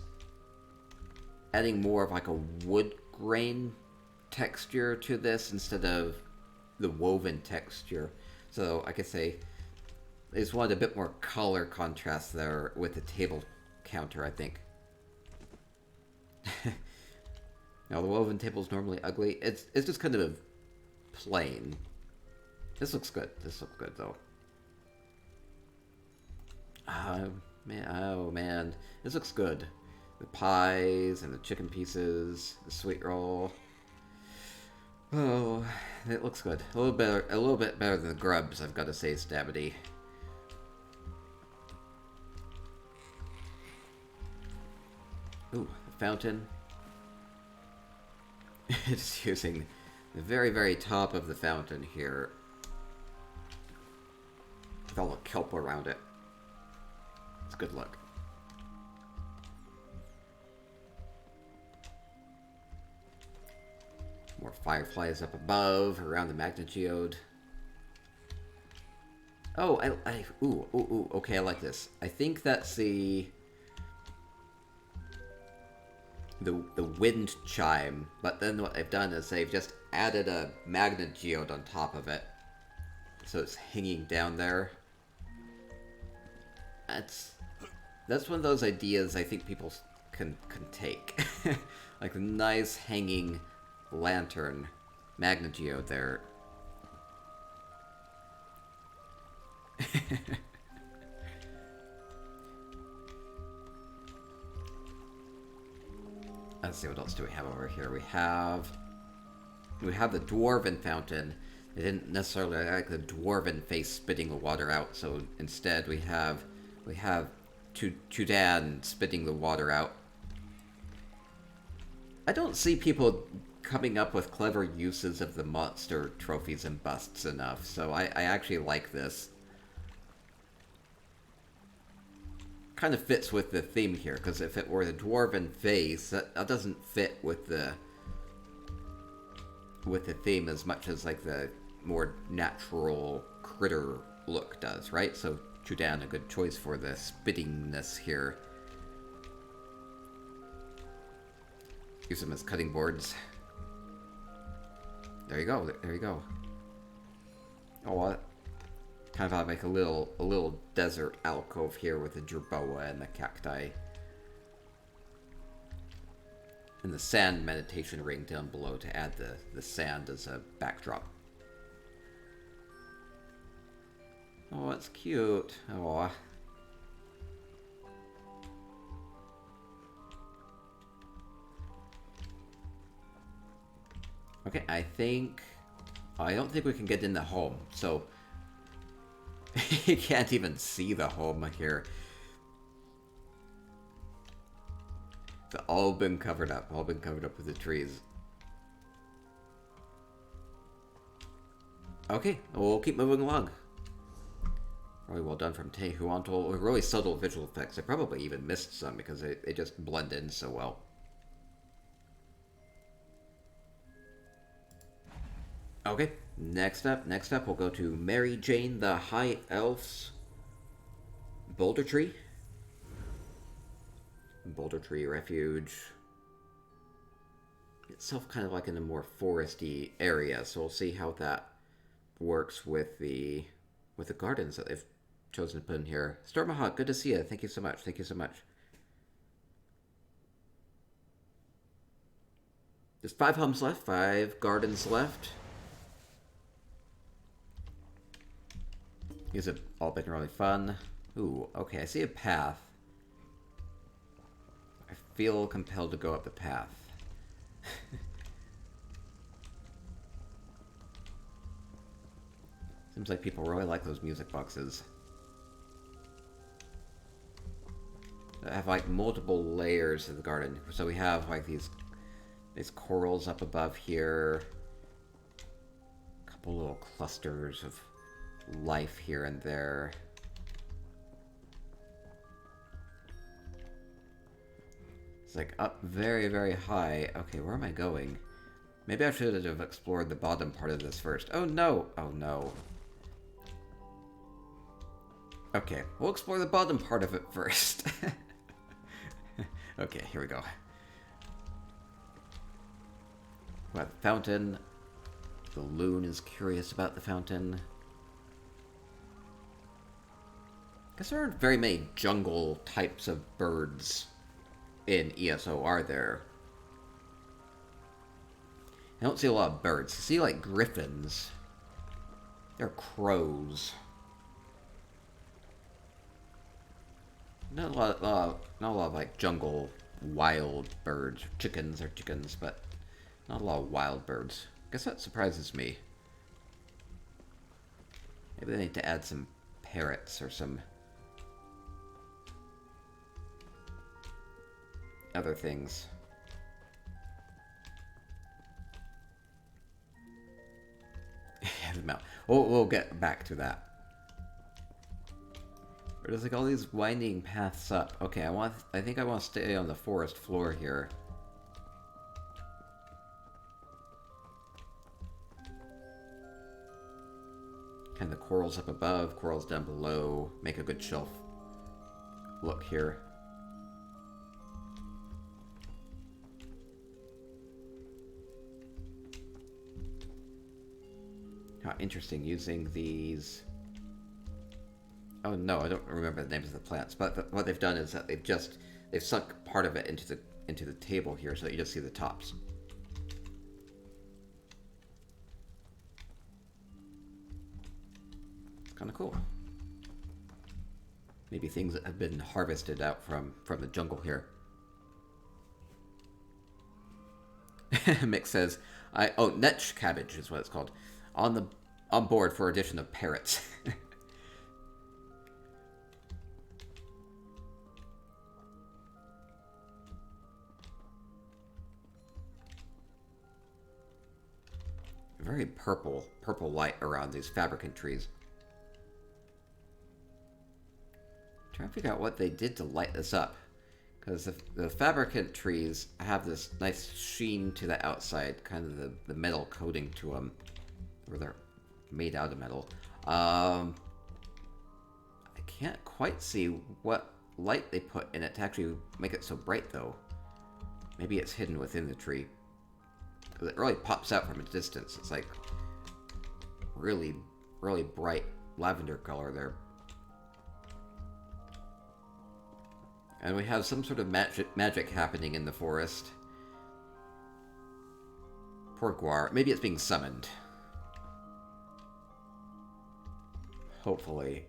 Speaker 1: Adding more of like a wood grain texture to this instead of the woven texture. So I could say I just wanted a bit more color contrast there with the table counter, I think. Now the woven table is normally ugly. It's just kind of plain. This looks good. This looks good though. Oh man, this looks good. The pies and the chicken pieces, the sweet roll. Oh, it looks good. A little bit better than the grubs, I've got to say, Stabbity. Ooh, the fountain. It's using the very, very top of the fountain here. With all the kelp around it. It's a good look. More fireflies up above, around the magnet geode. Oh, ooh, okay, I like this. I think that's the wind chime, but then what they've done is they've just added a magnet geode on top of it. So it's hanging down there. That's one of those ideas I think people can take. Like a nice hanging lantern magnet geode there. Let's see, what else do we have over here? We have the dwarven fountain. They didn't necessarily like the dwarven face spitting the water out, so instead we have Chudan spitting the water out. I don't see people coming up with clever uses of the monster trophies and busts enough, so I actually like this. Kind of fits with the theme here, because if it were the dwarven face, that doesn't fit with the theme as much as like the more natural critter look does, right? So Chudan, a good choice for the spittingness here. Use them as cutting boards. There you go. There you go. Oh, what? Kind of like a little desert alcove here with the jerboa and the cacti. And the sand meditation ring down below to add the sand as a backdrop. Oh, it's cute. Oh. Okay, I don't think we can get in the home, so you can't even see the home here. It's all been covered up with the trees. Okay, we'll keep moving along. Really well done from Taehu on to really subtle visual effects. I probably even missed some because they just blend in so well. Okay, next up we'll go to Mary Jane the High Elf's Boulder Tree. Boulder Tree Refuge. Itself kind of like in a more foresty area, so we'll see how that works with the gardens that they've chosen to put in here. Stormahawk, good to see you. Thank you so much. Thank you so much. There's 5 homes left, 5 gardens left. These have all been really fun. Ooh, okay, I see a path. I feel compelled to go up the path. Seems like people really like those music boxes. They have like multiple layers of the garden. So we have like these corals up above here. A couple little clusters of life here and there. It's like up very, very high. Okay, where am I going? Maybe I should have explored the bottom part of this first. Oh no! Oh no. Okay, we'll explore the bottom part of it first. Okay, here we go. We have the fountain. The loon is curious about the fountain. I guess there aren't very many jungle types of birds in ESO, are there? I don't see a lot of birds. I see like griffins. They're crows. Not a lot of like jungle wild birds. Chickens are chickens, but not a lot of wild birds. I guess that surprises me. Maybe they need to add some parrots or some other things. We'll get back to that. There's like all these winding paths up. Okay, I think I want to stay on the forest floor here. And the corals up above, corals down below, make a good shelf look here. How interesting, using these... Oh no, I don't remember the names of the plants, but what they've done is that they've sunk part of it into the table here so that you just see the tops. It's kind of cool. Maybe things that have been harvested out from the jungle here. Mick says, netch cabbage is what it's called. On board for addition of parrots. Very purple light around these fabricant trees. Trying to figure out what they did to light this up. Because the fabricant trees have this nice sheen to the outside, kind of the metal coating to them. Or they're made out of metal. I can't quite see what light they put in it to actually make it so bright, though. Maybe it's hidden within the tree. Because it really pops out from a distance. It's like really, really bright lavender color there. And we have some sort of magic happening in the forest. Poor Guar. Maybe it's being summoned. Hopefully.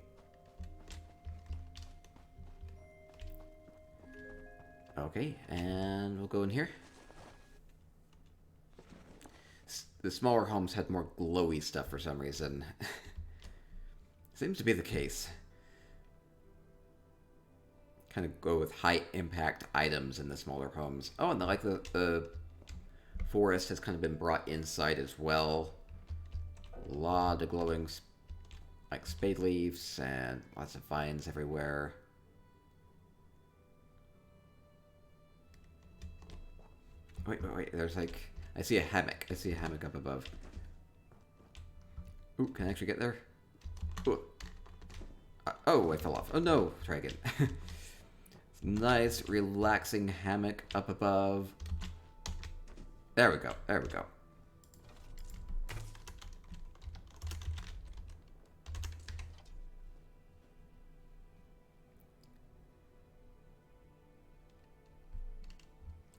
Speaker 1: Okay, and we'll go in here. The smaller homes had more glowy stuff for some reason. Seems to be the case. Kind of go with high impact items in the smaller homes. Oh, and the forest has kind of been brought inside as well. A lot of glowing like spade leaves and lots of vines everywhere. Wait, there's like, I see a hammock. I see a hammock up above. Ooh, can I actually get there? Ooh. Oh, I fell off. Oh no, try again. Nice, relaxing hammock up above. There we go. There we go.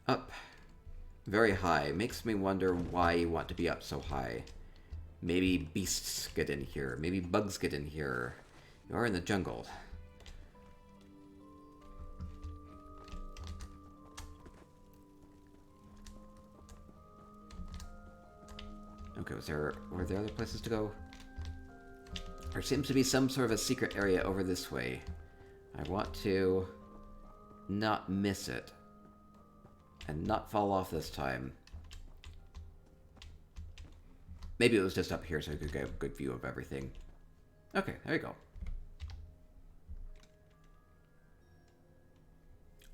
Speaker 1: Up. Very high. Makes me wonder why you want to be up so high. Maybe beasts get in here. Maybe bugs get in here. You're in the jungle. Okay, were there other places to go? There seems to be some sort of a secret area over this way. I want to not miss it. And not fall off this time. Maybe it was just up here so I could get a good view of everything. Okay, there you go.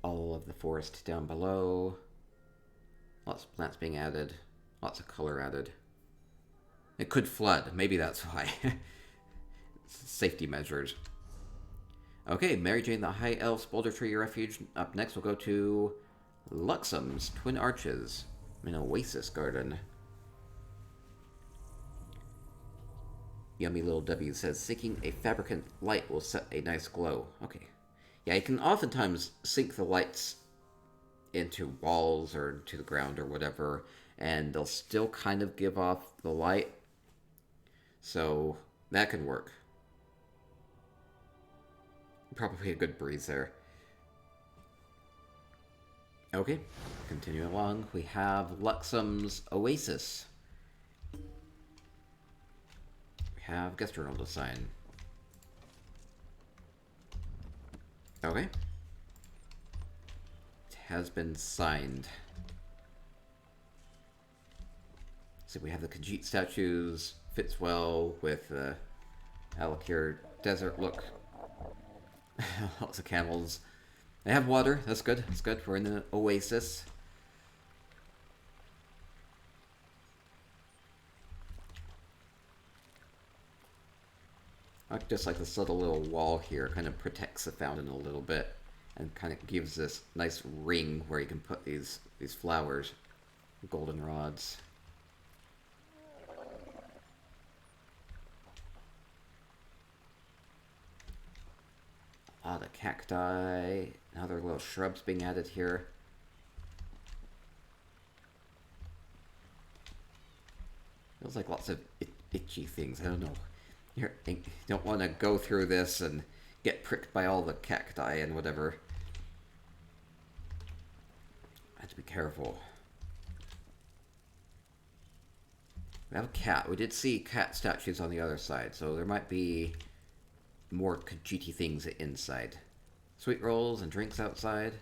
Speaker 1: All of the forest down below. Lots of plants being added. Lots of color added. It could flood. Maybe that's why. Safety measures. Okay, Mary Jane the High Elf's Boulder Tree Refuge. Up next we'll go to Luxom's Twin Arches, an oasis garden. Yummy Little W says, sinking a fabricant light will set a nice glow. Okay. Yeah, you can oftentimes sink the lights into walls or to the ground or whatever, and they'll still kind of give off the light. So, that can work. Probably a good breeze there. Okay, continue along. We have Luxom's Oasis. We have guest journal to sign. Okay. It has been signed. So we have the Khajiit statues. Fits well with the Alakir desert look. Lots of camels. They have water. That's good. That's good. We're in the oasis. Just like this little wall here kind of protects the fountain a little bit and kind of gives this nice ring where you can put these flowers, golden rods. A lot of cacti, and other little shrubs being added here. Feels like lots of itchy things. I don't know. You don't want to go through this and get pricked by all the cacti and whatever. I have to be careful. We have a cat. We did see cat statues on the other side, so there might be more Khajiiti things inside. Sweet rolls and drinks outside.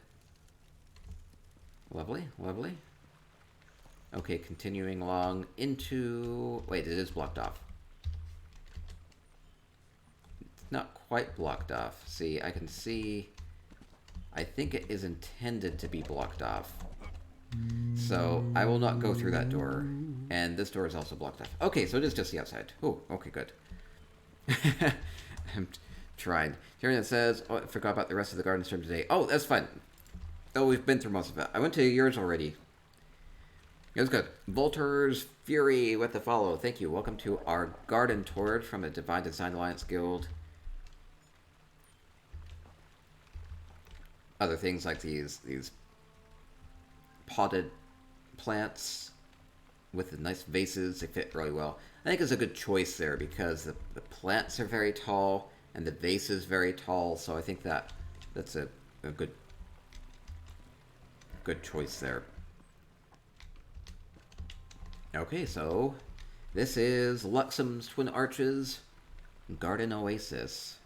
Speaker 1: Lovely, lovely. Okay, continuing along into... Wait, it is blocked off. It's not quite blocked off. See, I can see... I think it is intended to be blocked off. So, I will not go through that door. And this door is also blocked off. Okay, so it is just the outside. Oh, okay, good. I'm trying. Tiana says, oh, I forgot about the rest of the garden stream today. Oh, that's fine. Oh, we've been through most of it. I went to yours already. It was good. Volter's Fury with the follow. Thank you. Welcome to our garden tour from the Divine Design Alliance Guild. Other things like these potted plants with the nice vases. They fit really well. I think it's a good choice there because the plants are very tall and the vase is very tall. So I think that's a good choice there. Okay, so this is Luxem's Twin Arches Garden Oasis.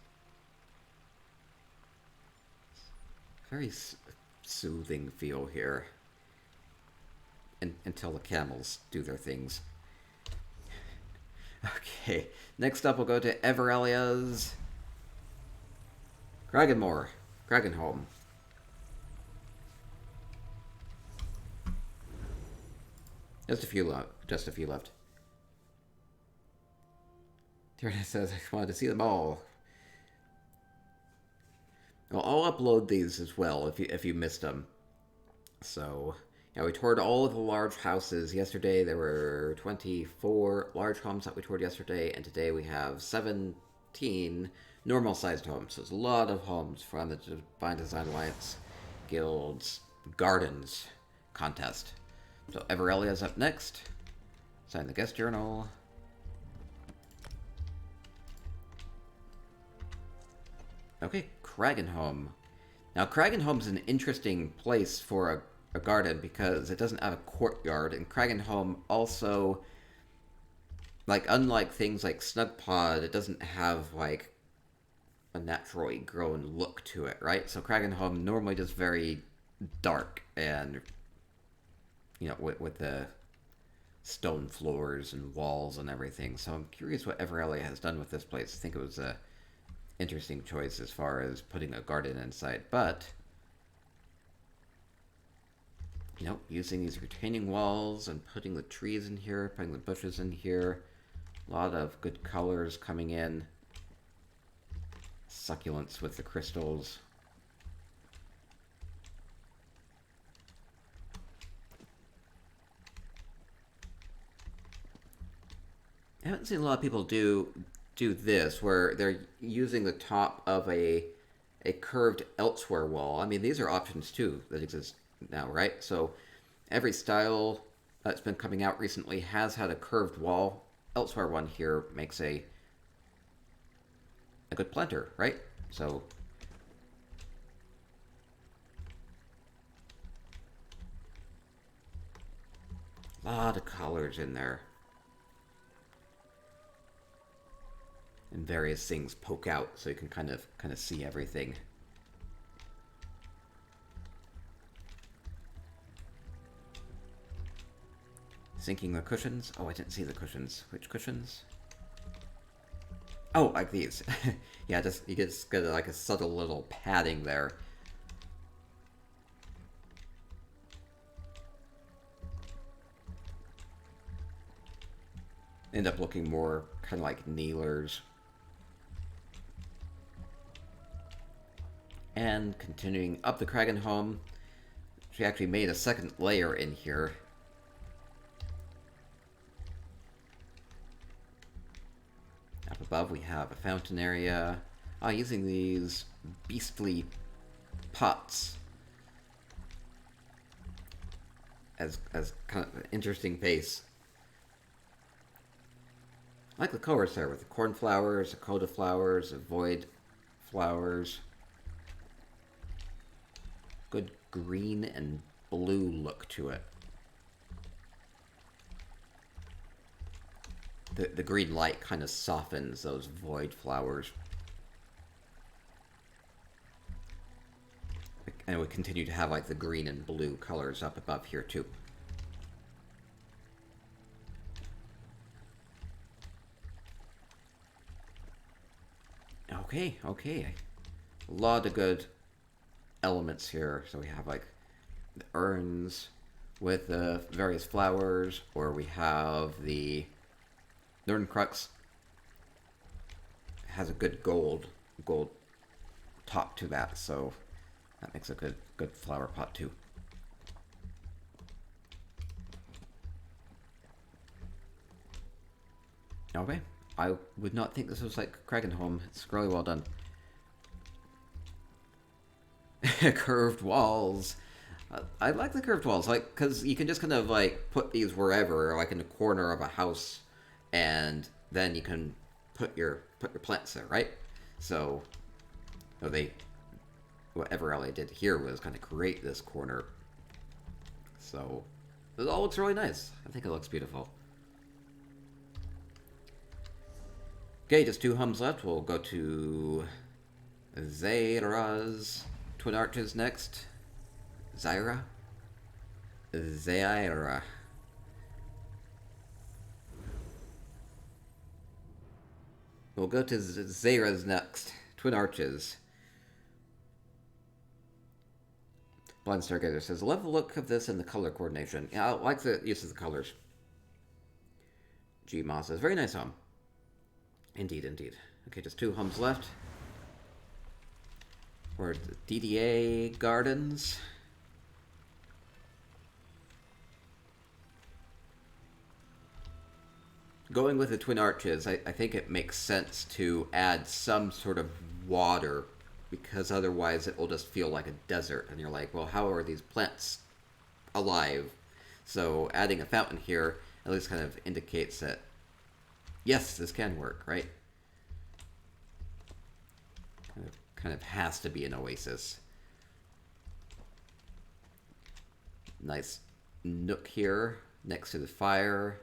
Speaker 1: Very soothing feel here. Until the camels do their things. Okay, next up we'll go to Everelia's Crag-Home. Just a few left. Tiana says, I wanted to see them all. Well, I'll upload these as well if you missed them. So, yeah, we toured all of the large houses. Yesterday there were 24 large homes that we toured yesterday, and today we have 17 normal-sized homes. So there's a lot of homes from the Divine Design Alliance Guild's Gardens contest. So Everelia's up next. Sign the guest journal. Okay, Crag-Home. Now, Crag-Home is an interesting place for a garden because it doesn't have a courtyard, and Crag-Home also, like, unlike things like Snug Pod, it doesn't have, like, a naturally grown look to it, right? So Crag-Home normally just very dark and, you know, with the stone floors and walls and everything. So I'm curious what Everelia has done with this place. I think it was a interesting choice as far as putting a garden inside, but you know, using these retaining walls and putting the trees in here, putting the bushes in here, a lot of good colors coming in, succulents with the crystals. I haven't seen a lot of people do this, where they're using the top of a curved elsewhere wall. I mean, these are options too that exist now, right? So every style that's been coming out recently has had a curved wall. Elsewhere one here makes a good planter, right? So a lot of colors in there. And various things poke out so you can kind of see everything. Sinking the cushions. Oh, I didn't see the cushions. Which cushions? Oh, like these. Yeah, you just get like a subtle little padding there. End up looking more kind of like kneelers. And continuing up the Crag-Home, she actually made a second layer in here. Up above we have a fountain area. Using these beastly pots as kind of an interesting base. I like the colors there with the cornflowers, the coda flowers, the void flowers. Good green and blue look to it. the green light kind of softens those void flowers. And we continue to have like the green and blue colors up above here too. Okay, okay. A lot of good elements here. So we have like the urns with the various flowers, or we have the Nern Crux. Has a good gold top to that, so that makes a good flower pot too. Okay, I would not think this was like Crag-Home. It's really well done. Curved walls. I like the curved walls, like, because you can just kind of like put these wherever, like in the corner of a house, and then you can put your plants there, right? So, whatever LA did here was kind of create this corner. So, it all looks really nice. I think it looks beautiful. Okay, just 2 hums left. We'll go to Zaira's Twin Arches next. Zaira? Zaira. We'll go to Zaira's next. Twin Arches. Blind Stargazer says, love the look of this and the color coordination. Yeah, I like the use of the colors. G Moss says, very nice hum. Indeed, indeed. Okay, just 2 hums left. Or the DDA Gardens. Going with the Twin Arches, I think it makes sense to add some sort of water, because otherwise it will just feel like a desert, and you're like, well, how are these plants alive? So adding a fountain here at least kind of indicates that, yes, this can work, right? Kind of has to be an oasis. Nice nook here next to the fire,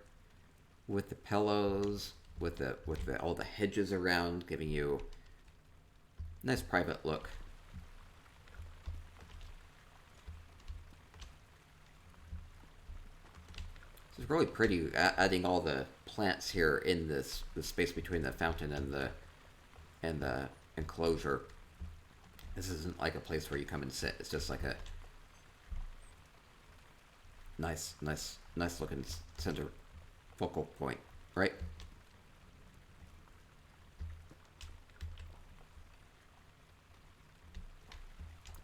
Speaker 1: with the pillows, with all the hedges around, giving you a nice private look. This is really pretty, adding all the plants here in the space between the fountain and the enclosure. This isn't like a place where you come and sit. It's just like a nice looking center focal point, right?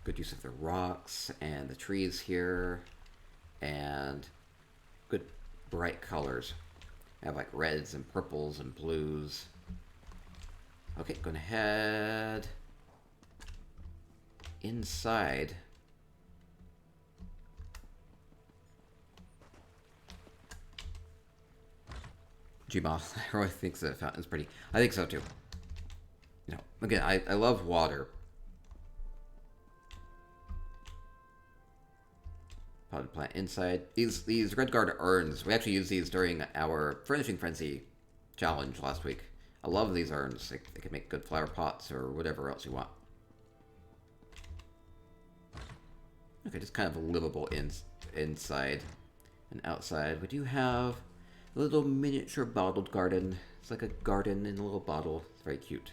Speaker 1: Good use of the rocks and the trees here, and good bright colors. I have like reds and purples and blues. Okay, gonna head inside. G-Ball, I really think the fountain's pretty. I think so too. You know, again, I love water. Potted plant inside. These Red Guard urns, we actually used these during our Furnishing Frenzy challenge last week. I love these urns. They can make good flower pots or whatever else you want. Okay, just kind of a livable inside and outside. We do have a little miniature bottled garden. It's like a garden in a little bottle. It's very cute.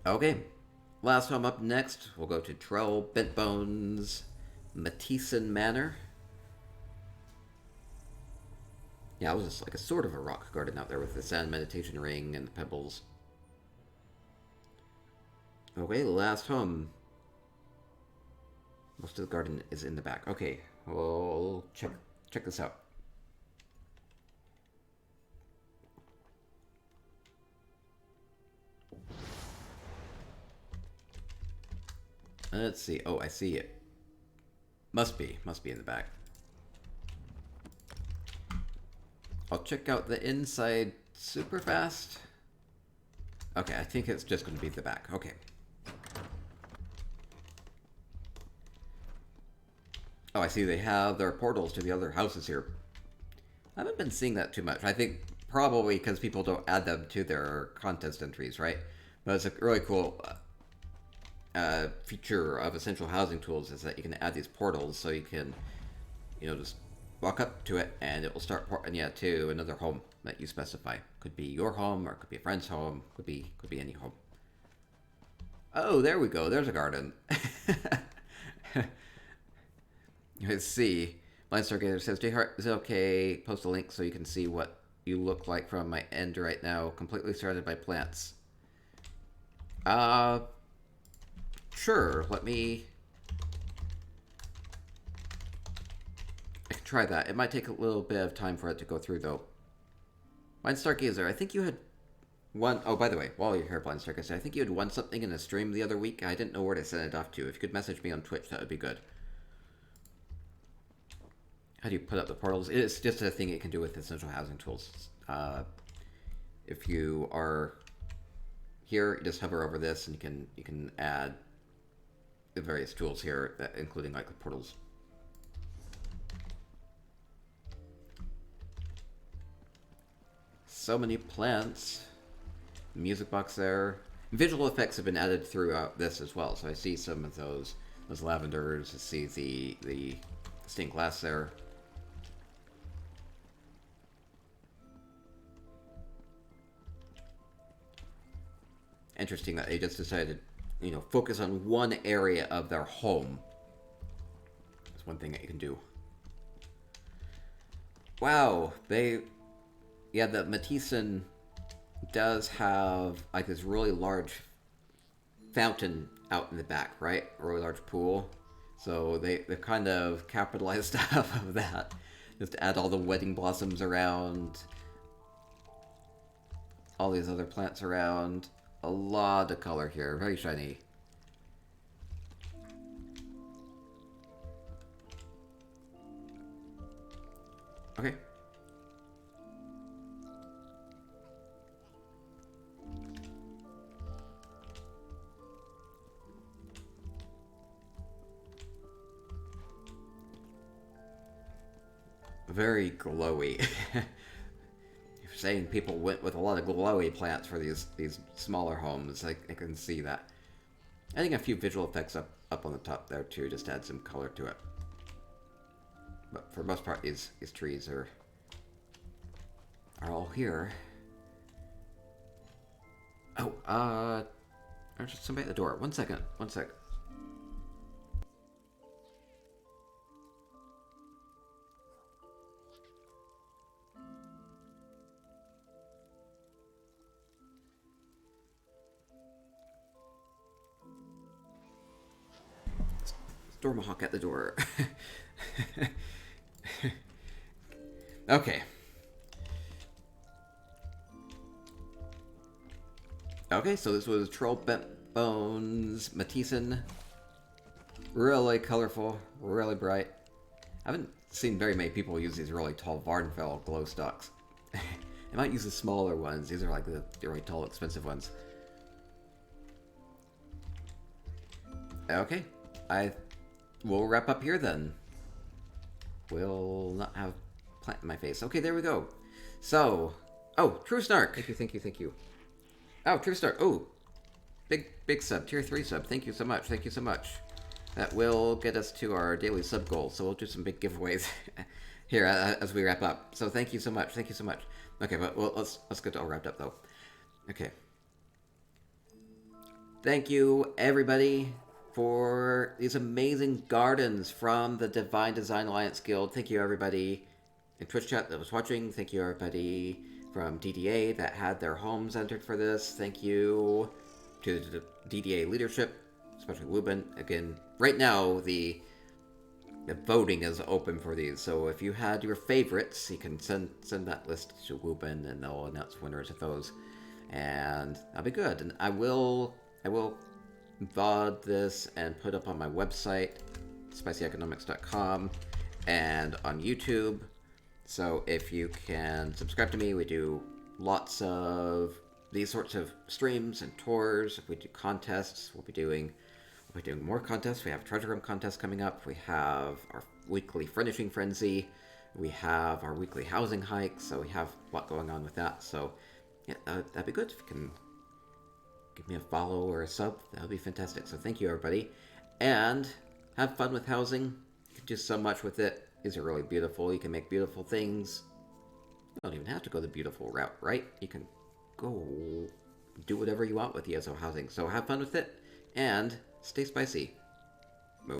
Speaker 1: Okay, last home up next, we'll go to Trollbitbones Matheson Manor. Yeah, it was just like a sort of a rock garden out there with the sand meditation ring and the pebbles. Okay, last home. Most of the garden is in the back. Okay, we'll check this out. Let's see. Oh, I see it. Must be in the back. I'll check out the inside super fast. Okay, I think it's just going to be the back. Okay. Oh, I see they have their portals to the other houses here. I haven't been seeing that too much. I think probably because people don't add them to their contest entries, right? But it's a really cool feature of Essential Housing Tools is that you can add these portals, so you can, just walk up to it and it will start porting you to another home that you specify. Could be your home, or it could be a friend's home. Could be any home. Oh, there we go. There's a garden. Let's see. Blind Stargazer says, Jhart, is it okay? Post a link so you can see what you look like from my end right now. Completely surrounded by plants. Sure. Let me... I can try that. It might take a little bit of time for it to go through, though. Blind Stargazer, I think you had won... Oh, by the way, while you're here, Blind Stargazer, I think you had won something in a stream the other week. I didn't know where to send it off to. If you could message me on Twitch, that would be good. How do you put up the portals? It's just a thing you can do with Essential Housing Tools. If you are here, you just hover over this, and you can add the various tools here, including like the portals. So many plants. Music box there. Visual effects have been added throughout this as well. So I see some of those lavenders. I see the stained glass there. Interesting that they just decided to, focus on one area of their home. That's one thing that you can do. Wow, the Matheson does have like this really large fountain out in the back, right? A really large pool. So they kind of capitalized off of that. Just to add all the wedding blossoms around. All these other plants around. A lot of color here. Very shiny. Okay. Very glowy. Saying people went with a lot of glowy plants for these smaller homes. I can see that. I think a few visual effects up on the top there too, just to add some color to it. But for the most part, these trees are all here. Oh, there's somebody at the door. One sec. Stormhawk at the door. Okay. Okay, so this was Trollbitbones Matheson. Really colorful, really bright. I haven't seen very many people use these really tall Varnfell glow stalks. I might use the smaller ones. These are like the really tall, expensive ones. Okay, we'll wrap up here then. We'll not have plant in my face. Okay, there we go. So, True Snark. Thank you. Oh, True Snark. Oh, big sub, tier 3 sub. Thank you so much. That will get us to our daily sub goal. So we'll do some big giveaways here as we wrap up. So thank you so much. Okay, but let's get it all wrapped up though. Okay. Thank you everybody for these amazing gardens from the Divine Design Alliance Guild. Thank you everybody in Twitch chat that was watching. Thank you everybody from DDA that had their homes entered for this. Thank you to the DDA leadership, especially Lubin. Again, right now the voting is open for these, so if you had your favorites, you can send that list to Lubin and they'll announce winners of those, and that'll be good. And I will VOD this and put up on my website, spicyeconomics.com, and on YouTube. So if you can subscribe to me, we do lots of these sorts of streams and tours. If we do contests, we'll be doing more contests. We have a treasure room contest coming up. We have our weekly furnishing frenzy. We have our weekly housing hikes, so we have a lot going on with that. So, yeah, that'd be good if you can give me a follow or a sub. That would be fantastic. So thank you, everybody. And have fun with housing. You can do so much with it. These are really beautiful. You can make beautiful things. You don't even have to go the beautiful route, right? You can go do whatever you want with ESO housing. So have fun with it, and stay spicy.